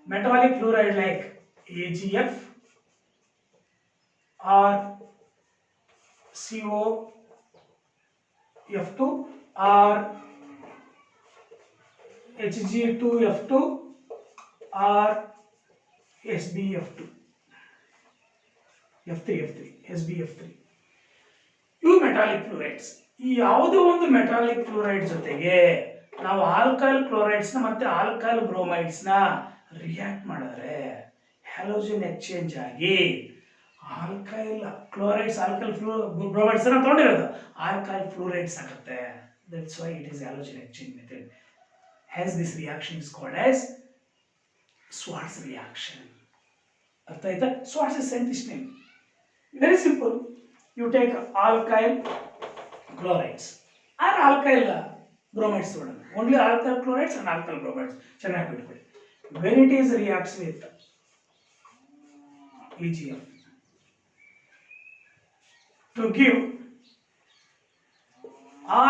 metallic fluoride like AgF or COF2 or Hg2F2 or SbF2, F3 SbF3. ಇವು metallic ಫ್ಲೂರೈಡ್ಸ್. ಈ ಯಾವುದೋ ಒಂದು metallic fluoride ಜೊತೆಗೆ ನಾವು alkyl ಕ್ಲೋರೈಡ್ಸ್ನ ಮತ್ತೆ alkyl ಬ್ರೋಮೈಡ್ಸ್ನ react ಮಾಡಿದ್ರೆ halogen exchange ಆಗಿ alkyl chlorides alkyl ಬ್ರೋಮೈಡ್ಸ್ ಅನ್ನ ತಗೊಂಡಿರೋದು ಆಲ್ಕೈಲ್ ಫ್ಲೂರೈಡ್ಸ್ ಆಗುತ್ತೆ. That's why it is halogen exchange method. Hence this reaction is called as Schwarz reaction. ಅರ್ಥ ಆಯ್ತಾ? Schwarz is scientist name. Very simple. You take alkyl chlorides or alkyl bromides ತಗೊಳ್ಳೋಣ. Only alkyl chlorides and alkyl bromides ಚೆನ್ನಾಗಿ ಬಿಟ್ಬಿಡಿ. When it is reacts with AgF to give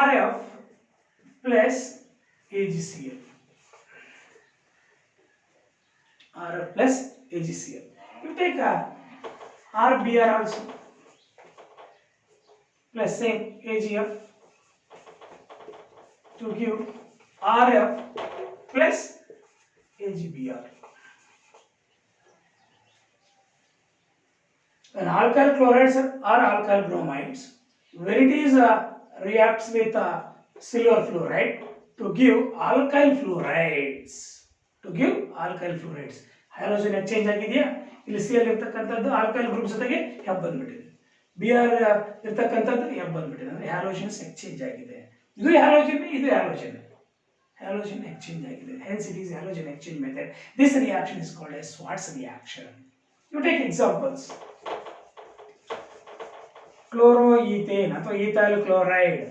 RF plus AgCl. RF plus AgCl. You take RBr also plus same AgF to give RF plus AgBr. When alkyl chlorides or alkyl bromides, when it is reacts with silver fluoride to give alkyl fluorides. To give alkyl fluorides. Halogen exchange ಆಗಿದೆಯಾ? ಇಲ್ಲಿ C L ಇರ್ತಕ್ಕಂಥದ್ದು alkyl group ಜೊತೆಗೆ F ಬಂದ್ಬಿಟ್ಟಿದೆ. B R ಇರ್ತಕ್ಕಂಥದ್ದು F ಬಂದ್ಬಿಟ್ಟಿದೆ. ಅಂದರೆ halogens exchange ಆಗಿದೆ. ಇದು ಹ್ಯಾಲೋಜನ್, ಇದು ಹ್ಯಾಲೋಜನ್. Halogen exchange ಆಗಿದೆ. Hence it is halogen exchange method. This reaction is called as Schwarz reaction. You take examples. Chloroethane ಅಥವಾ ethyl chloride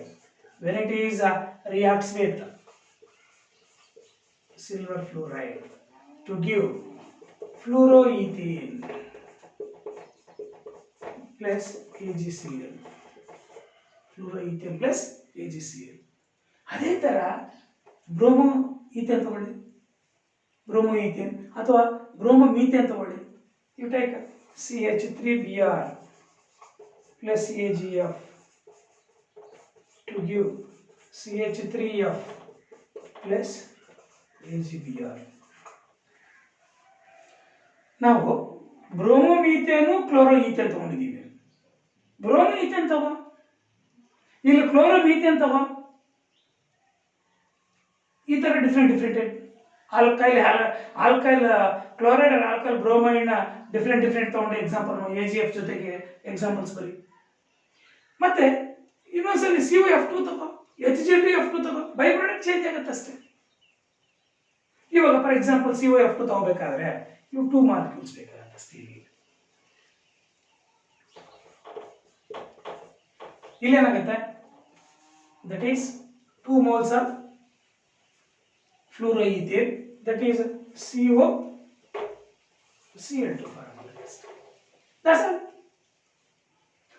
when it is reacts with silver fluoride to give fluoroethane plus AgCl. Fluoroethane plus AgCl. ಅದೇ ತರ bromoethane ತಗೊಳ್ಳಿ, bromoethane ಅಥವಾ bromomethane ತಗೊಳ್ಳಿ. You take CH3Br plus AgF to give CH3F plus AgBr. ನಾವು bromomethane chloroethane ತಗೊಂಡಿದ್ದೀವಿ. Bromo ethane ತಗೋ, ಇಲ್ಲಿ chloromethane ತಗೋ. ಈ ಥರ different alkyl chloride and alkyl ಬ್ರೋಮೈಡ್ನ ಡಿಫ್ರೆಂಟ್ ತಗೊಂಡು ಎಕ್ಸಾಂಪಲ್ AgF ಜೊತೆಗೆ ಎಕ್ಸಾಂಪಲ್ಸ್ ಬರಿ. ಮತ್ತೆ ಇನ್ನೊಂದ್ಸಲಿ COF2 ತಗೋ, Hg2F2 ತಗೋ, ಬೈ ಪ್ರಾಡಕ್ಟ್ ಚೇಂಜ್ ಆಗುತ್ತೆ ಅಷ್ಟೇ. ಇವಾಗ ಫಾರ್ ಎಕ್ಸಾಂಪಲ್ COF2 ತಗೋಬೇಕಾದ್ರೆ ಇವು 2 ಮಾಲಿಕ್ಯೂಲ್ಸ್ ಬೇಕಾಗುತ್ತೆ ಸ್ಟೀಲಿಗೆ. ಇಲ್ಲೇನಾಗುತ್ತೆ, that is 2 moles of fluoroethane, that is COCl2 formula. That's all.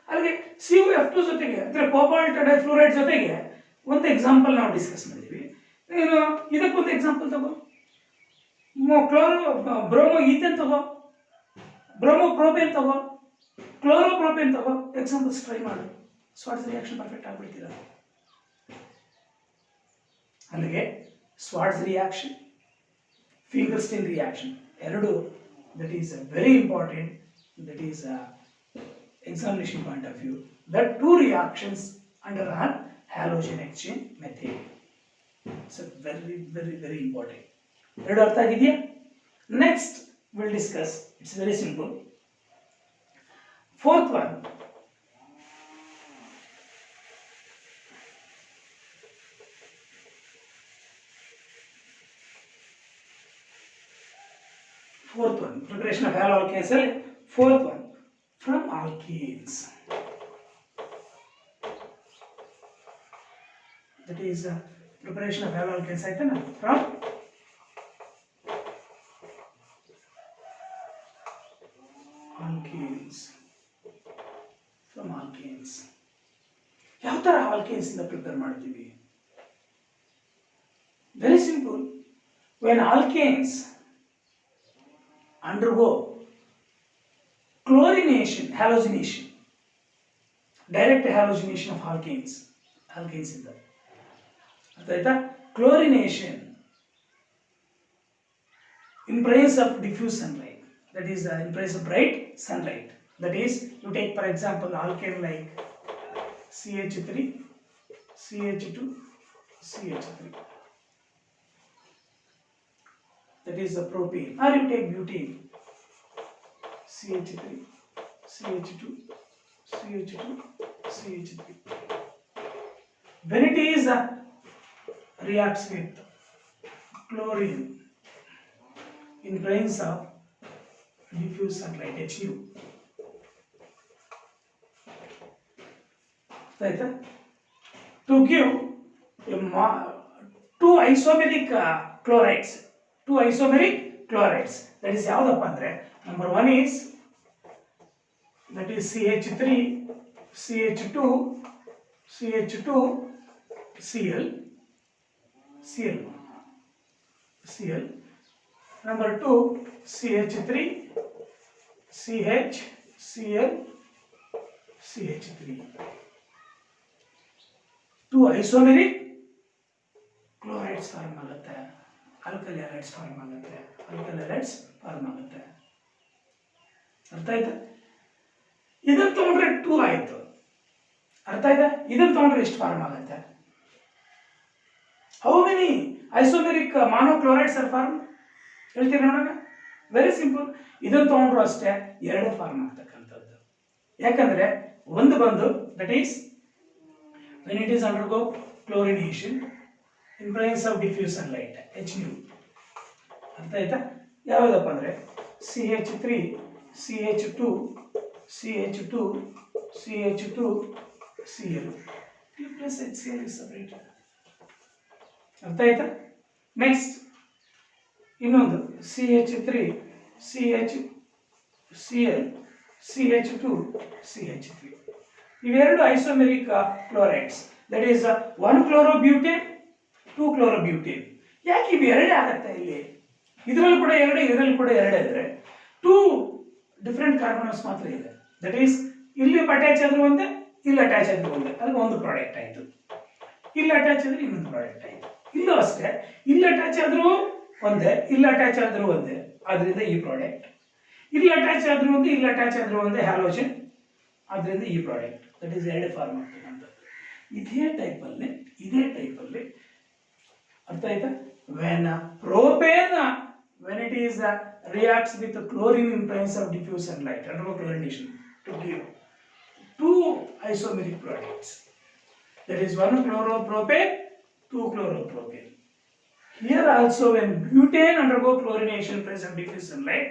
ಅಲ್ಲಿಗೆ COF2 ಜೊತೆಗೆ ಅಂದರೆ ಕೋಬಾಲ್ಟ್ ಡೈಫ್ಲೂರೈಡ್ ಜೊತೆಗೆ ಒಂದು ಎಕ್ಸಾಂಪಲ್ ನಾವು ಡಿಸ್ಕಸ್ ಮಾಡಿದ್ವಿ. ನೀನು ಇದಕ್ಕೊಂದು ಎಕ್ಸಾಂಪಲ್ ತಗೋ, ಬ್ರೋಮೋ ಈಥೇನ್ ತಗೋ, ಬ್ರೋಮೋ ಪ್ರೋಪೇನ್ ತಗೋ, ಕ್ಲೋರೋ ಪ್ರೋಪೇನ್ ತಗೋ, ಎಕ್ಸಾಂಪಲ್ಸ್ ಟ್ರೈ ಮಾಡು. ಸ್ವಾಟ್ಸ್ ರಿಯಾಕ್ಷನ್ ಪರ್ಫೆಕ್ಟ್ ಆಗ್ಬಿಡ್ತೀರ. ಅಲ್ಲಿಗೆ Schwarz reaction, Finkelstein reaction, eradu, that is very important, that is examination point of view. That 2 reactions under our halogen exchange method. So very important. Eradu artha agidiya? Next we'll discuss, it's very simple. Fourth one, preparation of haloalkanes. Fourth one, from alkenes. That is preparation of haloalkanes aitana from alkenes. From alkenes. ಯಾವ ತರ alkenes ಇಂದ prepare ಮಾಡ್ತೀವಿ? Very simple. When alkenes undergo chlorination, halogenation, direct halogenation of alkanes in the adhaita chlorination in presence of diffuse sunlight, that is in presence of bright sunlight. That is, you take for example alkane like CH3, CH2, CH3, that is the propane, or you take butane, CH3, CH2, CH2, CH3. When it is reacts with chlorine in presence of diffuse sunlight, HU, right? To give two isomeric chlorides. 2 isomeric chlorides. That is yaudappa andre, number 1 is that is CH3, CH2, CH2, Cl, Cl, Cl. Number 2 CH3, CH, Cl, CH3. 2 isomeric chlorides form ಆಗುತ್ತೆ. Alkali halides form ಆಗುತ್ತೆ. Alkali halides form ಆಗುತ್ತೆ. ಅರ್ಥ ಆಯ್ತಾ? ಇದನ್ನು ತಗೊಂಡ್ರೆ 2 ಆಯಿತು. ಅರ್ಥ ಆಯ್ತಾ? ಇದನ್ನು ತಗೊಂಡ್ರೆ ಎಷ್ಟು ಫಾರ್ಮ್ ಆಗುತ್ತೆ? ಹೌ ಮೆನಿ ಐಸೋಮೆರಿಕ್ ಮಾನೋಕ್ಲೋರೈಡ್ಸ್ ಆರ್ ಫಾರ್ಮ್ ಹೇಳ್ತೀರಿ ನೋಡೋಣ. Very simple. ಇದನ್ನು ತಗೊಂಡ್ರು ಅಷ್ಟೇ 2 ಫಾರ್ಮ್ ಆಗ್ತಕ್ಕಂಥದ್ದು. ಯಾಕಂದ್ರೆ ಒಂದು ಬಂದು that is when it is undergo chlorination in presence of diffuse sunlight HNO. ಅರ್ಥ ಆಯ್ತಾ? ಯಾವುದಪ್ಪ ಅಂದರೆ CH3 CH2 CH2 CH2 Cl plus HCl is separated. ಅರ್ಥ ಆಯ್ತಾ? ನೆಕ್ಸ್ಟ್ ಇನ್ನೊಂದು CH3 CH Cl CH2 CH3. ಇವೆರಡು ಐಸೋಮೆರಿಕ್ ಕ್ಲೋರೈಡ್ಸ್. That is 1 ಕ್ಲೋರೋಬ್ಯೂಟೇನ್ 2 ಕ್ಲೋರೋಬ್ಯೂಟೇನ್. ಯಾಕೆ ಇವು ಎರಡೇ ಆಗುತ್ತೆ ಇಲ್ಲಿ? ಇದರಲ್ಲಿ ಕೂಡ ಎರಡೇ, ಇದರಲ್ಲಿ ಕೂಡ ಎರಡೇ ಅಂದರೆ 2 ಡಿಫ್ರೆಂಟ್ ಕಾರ್ಬನ್ಸ್ ಮಾತ್ರ ಇದೆ. ದಟ್ ಈಸ್ ಇಲ್ಲಿ ಅಟ್ಯಾಚ್ ಆದರೂ ಒಂದೇ, ಇಲ್ಲಿ ಅಟ್ಯಾಚ್ ಆದರೂ ಒಂದೇ, ಅದಕ್ಕೆ ಒಂದು ಪ್ರಾಡಕ್ಟ್ ಆಯಿತು. ಇಲ್ಲಿ ಅಟ್ಯಾಚ್ ಆದರೆ ಇನ್ನೊಂದು ಪ್ರಾಡಕ್ಟ್ ಆಯಿತು. ಇಲ್ಲೂ ಅಷ್ಟೇ, ಇಲ್ಲಿ ಅಟ್ಯಾಚ್ ಆದರೂ ಒಂದೇ, ಇಲ್ಲಿ ಅಟ್ಯಾಚ್ ಆದರೂ ಒಂದೇ, ಆದ್ದರಿಂದ ಈ ಪ್ರಾಡಕ್ಟ್. ಇಲ್ಲಿ ಅಟ್ಯಾಚ್ ಆದರೂ ಒಂದೇ, ಇಲ್ಲಿ ಅಟ್ಯಾಚ್ ಆದರೂ ಒಂದೇ, ಹ್ಯಾಲೋಜನ್, ಆದ್ದರಿಂದ ಈ ಪ್ರಾಡಕ್ಟ್. ದಟ್ ಈಸ್ ಎರಡು ಫಾರ್ಮ್ ಆಗ್ತಕ್ಕಂಥದ್ದು. ಇದೇ ಟೈಪಲ್ಲಿ ಅರ್ಥ ಆಯ್ತಾ? when it is reacts with chlorine in presence of diffuse sunlight undergo chlorination to give 2 isomeric products. That is 1 chloropropane 2 chloropropane. Here also when butane undergo chlorination in presence of diffuse sunlight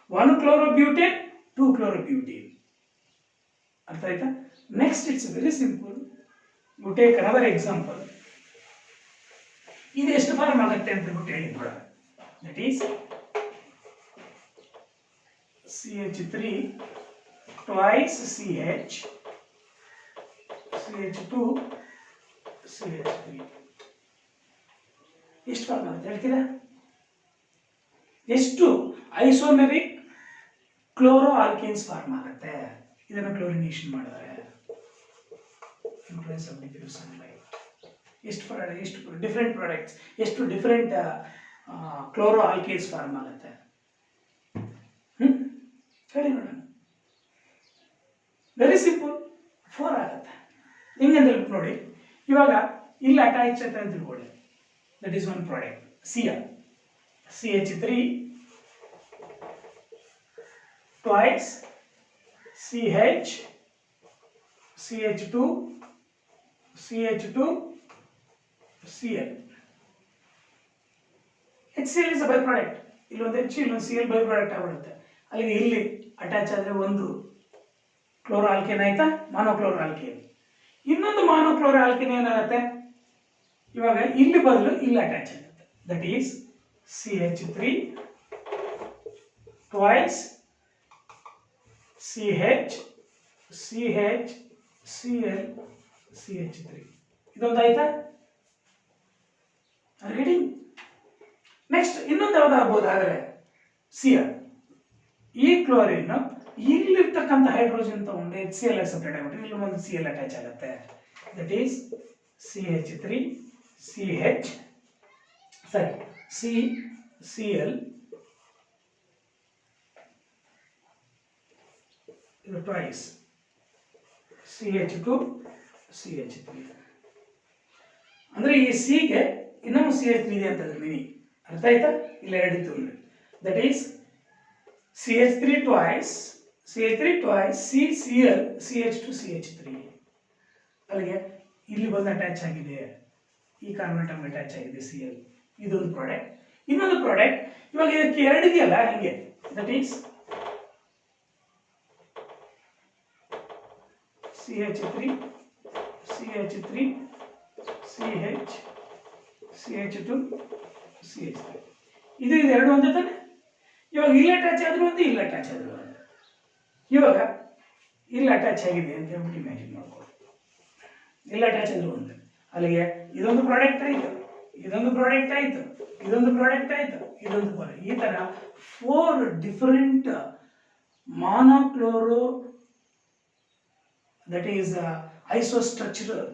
1 chlorobutane 2 chlorobutane. ಅರ್ಥ ಆಯ್ತಾ? Next it's very simple. You take another example. ಇದು ಎಷ್ಟು form ಆಗುತ್ತೆ ಅಂತ ಬಿಟ್ಟು ಹೇಳಿ ನೋಡೋಣ. That is CH3 twice CH CH2 CH3. ಎಷ್ಟು ಫಾರ್ಮ್ ಆಗುತ್ತೆ ಹೇಳ್ತೀರಾ? ಎಷ್ಟು ಐಸೋಮೆರಿಕ್ ಕ್ಲೋರೋ ಆಲ್ಕೇನ್ಸ್ ಫಾರ್ಮ್ ಆಗುತ್ತೆ ಇದನ್ನು ಕ್ಲೋರಿನೇಷನ್ ಮಾಡಿದರೆ? Influence of diffuse sunlight. ಎಷ್ಟು ಡಿಫ್ರೆಂಟ್ ಪ್ರಾಡಕ್ಟ್ಸ್, ಎಷ್ಟು ಡಿಫ್ರೆಂಟ್ ಕ್ಲೋರೋ ಆಲ್ಕೇನ್ಸ್ ಫಾರ್ಮ್ ಆಗುತ್ತೆ ಹೇಳಿ ನೋಡೋಣ. ವೆರಿ ಸಿಂಪಲ್, 4 ಆಗುತ್ತೆ. ಹೆಂಗಂದ್ರೆ ನೋಡಿ, ಇವಾಗ ಇಲ್ಲಿ ಅಟ್ಯಾಚ್ ಅಂತ ತಿಳ್ಕೊಳ್ಳಿ. That is 1 product Cl CH3 twice CH CH2 CH2 Cl. HCl is a byproduct. ಇಲ್ಲೊಂದು H ಇಲ್ಲೊಂದು Cl byproduct ಆಗಿಬಿಡುತ್ತೆ. ಅಲ್ಲಿಗೆ ಇಲ್ಲಿ ಅಟ್ಯಾಚ್ ಆದರೆ ಒಂದು ಕ್ಲೋರೋ ಆಲ್ಕೇನ್ ಆಯ್ತಾ, ಮಾನೋಕ್ಲೋರೋ ಆಲ್ಕೇನ್. ಇನ್ನೊಂದು ಮಾನೋಕ್ಲೋರೋ ಆಲ್ಕೇನ್ ಏನಾಗುತ್ತೆ, ಇವಾಗ ಇಲ್ಲಿ ಬದಲು ಇಲ್ಲಿ ಅಟ್ಯಾಚ್ ಆಗುತ್ತೆ. That is CH3 twice CH CH Cl CH3. ಇದೊಂದು ಆಯ್ತಾ? ರೀಡಿಂಗ್. ನೆಕ್ಸ್ಟ್ ಇನ್ನೊಂದು ಯಾವ್ದಾಗ್ಬೋದು ಆದರೆ Cl. ಈ ಕ್ಲೋರಿನ್ ಇಲ್ಲಿರ್ತಕ್ಕಂಥ ಹೈಡ್ರೋಜನ್ ತಗೊಂಡು HCl ಸಪ್ರೇಟ್ ಆಗಿಬಿಟ್ಟು ಇಲ್ಲಿ ಒಂದು Cl ಅಟ್ಯಾಚ್ ಆಗುತ್ತೆ. That is CH3 CH Cl ಇದು ಟ್ವೈಸ್ CH2 CH3. ಅಂದರೆ ಈ ಸಿಗೆ ಇನ್ನೊಂದು CH3 ಇದೆ ಅಂತಂದ್ರೆ ಮಿನಿ. ಅರ್ಥ ಆಯ್ತಾ? ಇಲ್ಲ ಎರಡಿತ್ತು ಅಂದರೆ that is CH3 twice CCl CH2 CH3. ಅಲ್ಲಿಗೆ ಇಲ್ಲಿ ಬಂದು ಅಟ್ಯಾಚ್ ಆಗಿದೆ, ಈ ಕಾರ್ಬನ್ ಅಟ್ಯಾಚ್ ಆಗಿದೆ Cl. ಇದೊಂದು ಪ್ರಾಡಕ್ಟ್. ಇನ್ನೊಂದು ಪ್ರಾಡಕ್ಟ್ ಇವಾಗ ಇದಕ್ಕೆ ಎರಡಿದೆಯಲ್ಲ ಹಿಂಗೆ, that is CH3 CH3 CH CH2 CH3. ಇದು ಎರಡು ಒಂದೇ ತಾನೆ. ಇವಾಗ ಇಲ್ಲಿ ಅಟ್ಯಾಚ್ ಆದರೂ ಒಂದು, ಇಲ್ಲಿ ಅಟ್ಯಾಚ್ ಆದರೂ ಒಂದು. ಇವಾಗ ಇಲ್ಲಿ ಅಟ್ಯಾಚ್ ಆಗಿದೆ ಅಂತ ಹೇಳ್ಬಿಟ್ಟು ಇಮ್ಯಾಜಿನ್ ಮಾಡ್ಕೊಳ್ಳಿ. ಇಲ್ಲಿ ಅಟ್ಯಾಚ್ ಆದರೂ ಒಂದು, ಅಲ್ಲಿಗೆ ಇದೊಂದು ಪ್ರಾಡಕ್ಟ್ ಆಯಿತು, ಇದೊಂದು ಪ್ರಾಡಕ್ಟ್ ಆಯಿತು, ಇದೊಂದು ಪ್ರಾಡಕ್ಟ್ ಆಯಿತು, ಇದೊಂದು ಪ್ರಾಡಕ್ಟ್. ಈ ಥರ 4 different monochloro that is isostructural,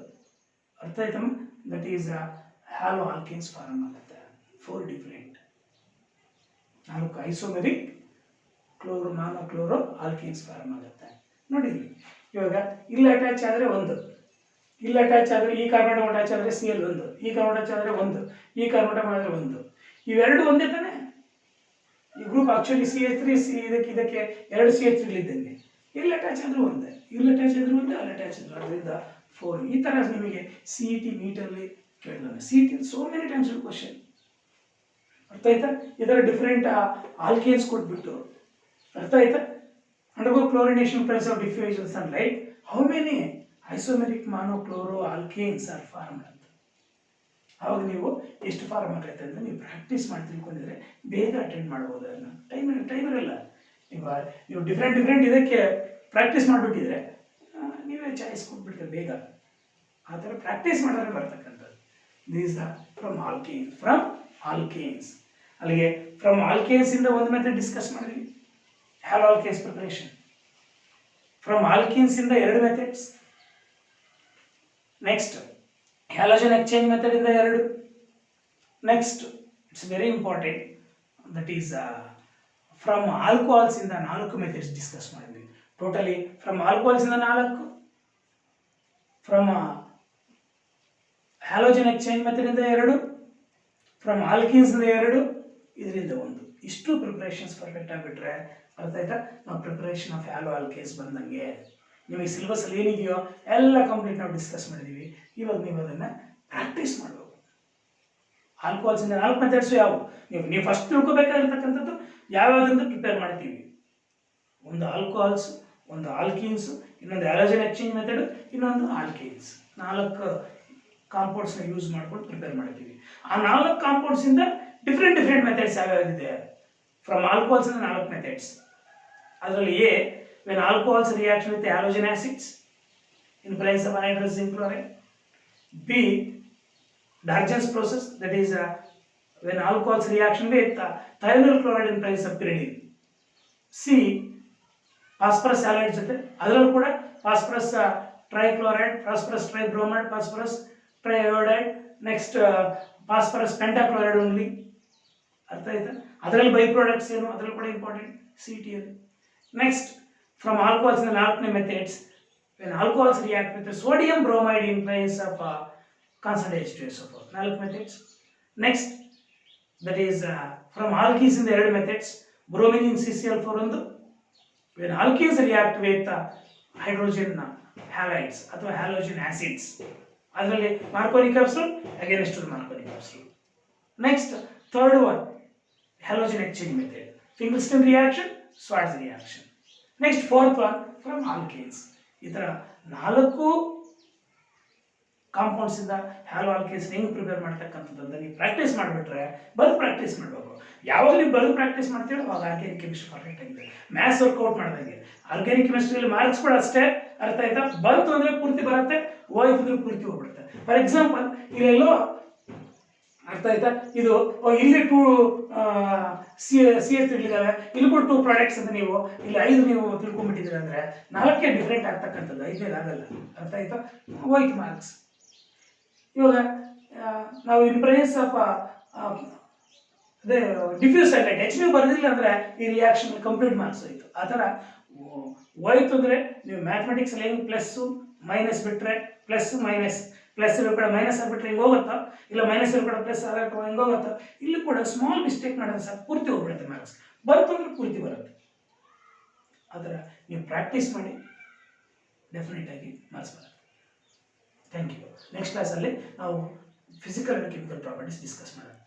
ಅರ್ಥ ಆಯ್ತಮ್ಮ? ದಟ್ ಈಸ್ ಹ್ಯಾಲೋ ಆಲ್ಕೇನ್ಸ್ ಫಾರ್ಮ್ ಆಗುತ್ತೆ. 4 different. 4 isomeric monochloro alkenes form ಆಗುತ್ತೆ. ನೋಡಿ ಇಲ್ಲಿ ಇವಾಗ ಇಲ್ಲಿ ಅಟ್ಯಾಚ್ ಆದರೆ 1, ಇಲ್ಲಿ ಅಟ್ಯಾಚ್ ಆದರೆ ಈ ಕಾರ್ಬನ್ ಅಟ್ಯಾಚ್ ಆದರೆ Cl 1, ಈ ಕಾರ್ಬನ್ ಅಟ್ಯಾಚ್ ಆದರೆ 1, ಈ ಕಾರ್ಬನ್ ಆದರೆ 1, ಇವೆರಡು ಒಂದೇ ತಾನೆ. ಈ ಗ್ರೂಪ್ ಆಕ್ಚುಲಿ CH3 ಇದಕ್ಕೆ 2 CH3 ಇದ್ದಂಗೆ. ಇಲ್ಲಿ ಅಟ್ಯಾಚ್ ಆದರೂ ಒಂದೇ, ಇಲ್ಲಿ ಅಟ್ಯಾಚ್ ಆದರೂ ಒಂದೇ, ಅಲ್ಲಿ ಅಟ್ಯಾಚ್ ಆದರೂ ಅದರಿಂದ 4. ಈ ಥರ ನಿಮಗೆ CET ನೀಟಲ್ಲಿ ಕೇಳಿದಾನೆ. CET so many times question. ಅರ್ಥ ಆಯ್ತಾ? ಈ ಥರ ಡಿಫ್ರೆಂಟ್ ಆಲ್ಕೇನ್ಸ್ ಕೊಟ್ಬಿಟ್ಟು, ಅರ್ಥ ಆಯ್ತಾ? Undergo chlorination press of diffusion sunlight, how many isomeric monochloro alkanes are formed ಅಂತ. ಅವಾಗ ನೀವು ಎಷ್ಟು ಫಾರ್ಮ್ ಆಗೈತೆ ಅಂತ ನೀವು ಪ್ರಾಕ್ಟೀಸ್ ಮಾಡಿ ತಿಳ್ಕೊಂಡಿದ್ರೆ ಬೇಗ ಅಟೆಂಡ್ ಮಾಡ್ಬೋದು. ಅದನ್ನು ಟೈಮ್ ಇರಲ್ಲ. ನೀವು ಡಿಫ್ರೆಂಟ್ ಇದಕ್ಕೆ ಪ್ರಾಕ್ಟೀಸ್ ಮಾಡಿಬಿಟ್ಟಿದ್ರೆ ನೀವೇ ಚಾಯ್ಸ್ ಕೊಟ್ಬಿಡ್ತೀರಿ ಬೇಗ. ಆ ಥರ ಪ್ರಾಕ್ಟೀಸ್ ಮಾಡಿದ್ರೆ ಬರ್ತಕ್ಕಂಥದ್ದು. These are from alkanes. ಅಲ್ಲಿಗೆ ಫ್ರಮ್ ಆಲ್ಕೇನ್ಸಿಂದ ಒಂದು ಮೆಥಡ್ ಡಿಸ್ಕಸ್ ಮಾಡಿದ್ವಿ, ಹ್ಯಾಲೋ ಆಲ್ಕೇನ್ಸ್ ಪ್ರಿಪರೇಷನ್. ಫ್ರಮ್ ಆಲ್ಕೀನ್ಸಿಂದ 2 methods. Next halogen exchange method ಇಂದ 2. Next it's very important, that is from alcohols ಇಂದ 4 ಮೆಥಡ್ಸ್ ಡಿಸ್ಕಸ್ ಮಾಡಿದ್ವಿ. ಟೋಟಲಿ ಫ್ರಮ್ ಆಲ್ಕೋಹಾಲ್ಸ್ ಇಂದ 4, ಫ್ರಮ್ ಹ್ಯಾಲೋಜನ್ ಎಕ್ಸ್ಚೇಂಜ್ ಮೆಥಡ್ ಇಂದ 2, ಫ್ರಮ್ ಆಲ್ಕೀನ್ಸ್ ಇಂದ 2, ಇದರಿಂದ 1. ಇಷ್ಟು ಪ್ರಿಪ್ರೇಷನ್ಸ್ ಪರ್ಫೆಕ್ಟ್ ಆಗಿಬಿಟ್ರೆ ಅರ್ಥ ಆಯ್ತಾ? ನಾವು ಪ್ರಿಪ್ರೇಷನ್ ಆಫ್ ಹ್ಯಾಲೋ ಆಲ್ಕೇನ್ಸ್ ಬಂದಂಗೆ ನಿಮಗೆ ಸಿಲೆಬಸ್ಸಲ್ಲಿ ಏನಿದೆಯೋ ಎಲ್ಲ ಕಂಪ್ಲೀಟ್ ನಾವು ಡಿಸ್ಕಸ್ ಮಾಡಿದ್ದೀವಿ. ಇವಾಗ ನೀವು ಅದನ್ನು ಪ್ರಾಕ್ಟೀಸ್ ಮಾಡಬೇಕು. ಆಲ್ಕೋಹಾಲ್ಸಿಂದ 4 ಮೆಥಡ್ಸು ಯಾವುವು ನೀವು ಫಸ್ಟ್ ತಿಳ್ಕೊಬೇಕಾಗಿರ್ತಕ್ಕಂಥದ್ದು ಯಾವ್ಯಾವುದಂತ ಪ್ರಿಪೇರ್ ಮಾಡ್ತೀವಿ. ಒಂದು ಆಲ್ಕೋಹಾಲ್ಸ್, ಒಂದು ಆಲ್ಕೀನ್ಸ್, ಇನ್ನೊಂದು ಹ್ಯಾಲೋಜನ್ ಎಕ್ಸ್ಚೇಂಜ್ ಮೆಥಡ್, ಇನ್ನೊಂದು ಆಲ್ಕೀನ್ಸ್. 4 ಕಾಂಪೌಂಡ್ಸ್ನ ಯೂಸ್ ಮಾಡ್ಕೊಂಡು ಪ್ರಿಪೇರ್ ಮಾಡ್ತೀವಿ. ಆ 4 ಕಾಂಪೌಂಡ್ಸಿಂದ ಡಿಫ್ರೆಂಟ್ ಮೆಥಡ್ಸ್ ಯಾವ್ಯಾವಿದೆ. ಫ್ರಮ್ ಆಲ್ಕೋಹಾಲ್ಸ್ ಇಂದ 4 ಮೆಥಡ್ಸ್. ಅದರಲ್ಲಿ A, when alcohols reaction with halogen acids in presence of anhydrous zinc chloride. B, Darjan's process, that is when alcohols reaction with thionyl chloride in presence of pyridine. C, phosphorus halide ಜೊತೆ, ಅದರಲ್ಲೂ ಕೂಡ phosphorus trichloride, phosphorus tribromide, phosphorus triiodide, next phosphorus pentachloride only. ಅರ್ಥ ಆಯ್ತಾ? ಅದರಲ್ಲಿ by products ಏನು, ಅದರಲ್ಲಿ ಕೂಡ important CET ಅಲ್ಲಿ. Next from alcohols in the 4 methods, when alcohols react with the sodium bromide in presence of concentrated H2SO4. 4 methods. Next, that is from alkenes in the 2 methods, bromine in CCl4 ಒಂದು. When alkenes react with hydrogen halides ಅಥವಾ halogen acids, ಅದರಲ್ಲಿ Marconi capsule against the Marconi capsule. Next, third one, halogen exchange method, Finkelstein reaction, Schwarz reaction. Next 4th one from alkanes. ಈ ಥರ 4 ಕಾಂಪೌಂಡ್ಸಿಂದ hello alkanes ಹೆಂಗೆ prepare ಮಾಡ್ತಕ್ಕಂಥದ್ದು ಅಂತ ನೀವು practice ಮಾಡಿಬಿಟ್ರೆ, ಬರೆದು ಪ್ರಾಕ್ಟೀಸ್ ಮಾಡಬೇಕು. ಯಾವಾಗ ನೀವು ಬರೆದು ಪ್ರಾಕ್ಟೀಸ್ ಮಾಡ್ತೀರೋ ಅವಾಗ ಆರ್ಗ್ಯಾನಿಕ್ ಕೆಮಿಸ್ಟ್ರಿ ಪರ್ಫೆಕ್ಟ್ ಆಗಿದೆ. ಮ್ಯಾಥ್ಸ್ ವರ್ಕೌಟ್ ಮಾಡಿದಂಗೆ ಆರ್ಗ್ಯಾನಿಕ್ ಕೆಮಿಸ್ಟ್ರಿಯಲ್ಲಿ ಮಾರ್ಕ್ಸ್ ಕೂಡ ಅಷ್ಟೇ. ಅರ್ಥ ಆಯ್ತಾ? ಬಂತು ಅಂದರೆ ಪೂರ್ತಿ ಬರುತ್ತೆ, ಹೋಯ್ತು ಅಂದರೆ ಪೂರ್ತಿ ಹೋಗ್ಬಿಡುತ್ತೆ. ಫಾರ್ ಎಕ್ಸಾಂಪಲ್ ಇಲ್ಲೆಲ್ಲೋ ಅರ್ಥ ಆಯ್ತಾ? ಇದು ಇಲ್ಲಿ 2 CH3 ಇದ್ದಾವೆ, ಇಲ್ಲಿ ಕೂಡ 2 ಪ್ರಾಡಕ್ಟ್ಸ್ ಅಂತ ನೀವು ಇಲ್ಲಿ 5 ನೀವು ತಿಳ್ಕೊಂಡ್ಬಿಟ್ಟಿದ್ದೀರ ಅಂದರೆ 4 ಡಿಫ್ರೆಂಟ್ ಆಗ್ತಕ್ಕಂಥದ್ದು, 5ನೇದು ಆಗಲ್ಲ. ಅರ್ಥ ಆಯ್ತಾ? ಹೋಯ್ತು ಮಾರ್ಕ್ಸ್. ಇವಾಗ ನಾವು ಇನ್ ಪ್ರೆಸೆನ್ಸ್ ಆಫ್ ಅದೇ ಡಿಫ್ಯೂಸ್ ಸನ್ಲೈಟ್ HCl ಬರೆದಿಲ್ಲ ಅಂದರೆ ಈ ರಿಯಾಕ್ಷನ್ ಕಂಪ್ಲೀಟ್ ಮಾರ್ಕ್ಸ್ ಹೋಯ್ತು. ಆ ಥರ ಹೋಯ್ತು ಅಂದರೆ ನೀವು ಮ್ಯಾಥಮೆಟಿಕ್ಸಲ್ಲಿ ಹೆಂಗೆ ಪ್ಲಸ್ಸು ಮೈನಸ್ ಬಿಟ್ಟರೆ ಪ್ಲಸ್ ಮೈನಸ್, ಪ್ಲಸ್ ಕೂಡ ಮೈನಸ್ ಆಗಿಬಿಟ್ರೆ ಹಿಂಗೆ ಹೋಗುತ್ತಾ, ಇಲ್ಲ ಮೈನಸ್ ಕೂಡ ಪ್ಲಸ್ ಆಗಕ್ಕೆ ಹಿಂಗೆ ಹೋಗುತ್ತಾ, ಇಲ್ಲಿ ಕೂಡ ಸ್ಮಾಲ್ ಮಿಸ್ಟೇಕ್ ಮಾಡಿದ್ರೆ ಸಾಕು ಪೂರ್ತಿ ಹೋಗ್ಬಿಡುತ್ತೆ ಮಾರ್ಕ್ಸ್. ಬಂತು ಅಂದರೆ ಪೂರ್ತಿ ಬರುತ್ತೆ. ಆ ಥರ ನೀವು ಪ್ರಾಕ್ಟೀಸ್ ಮಾಡಿ, ಡೆಫಿನೆಟಾಗಿ ಮಾರ್ಕ್ಸ್ ಬರುತ್ತೆ. Thank you. ನೆಕ್ಸ್ಟ್ ಕ್ಲಾಸಲ್ಲಿ ನಾವು physical and chemical properties discuss ಮಾಡೋಣ.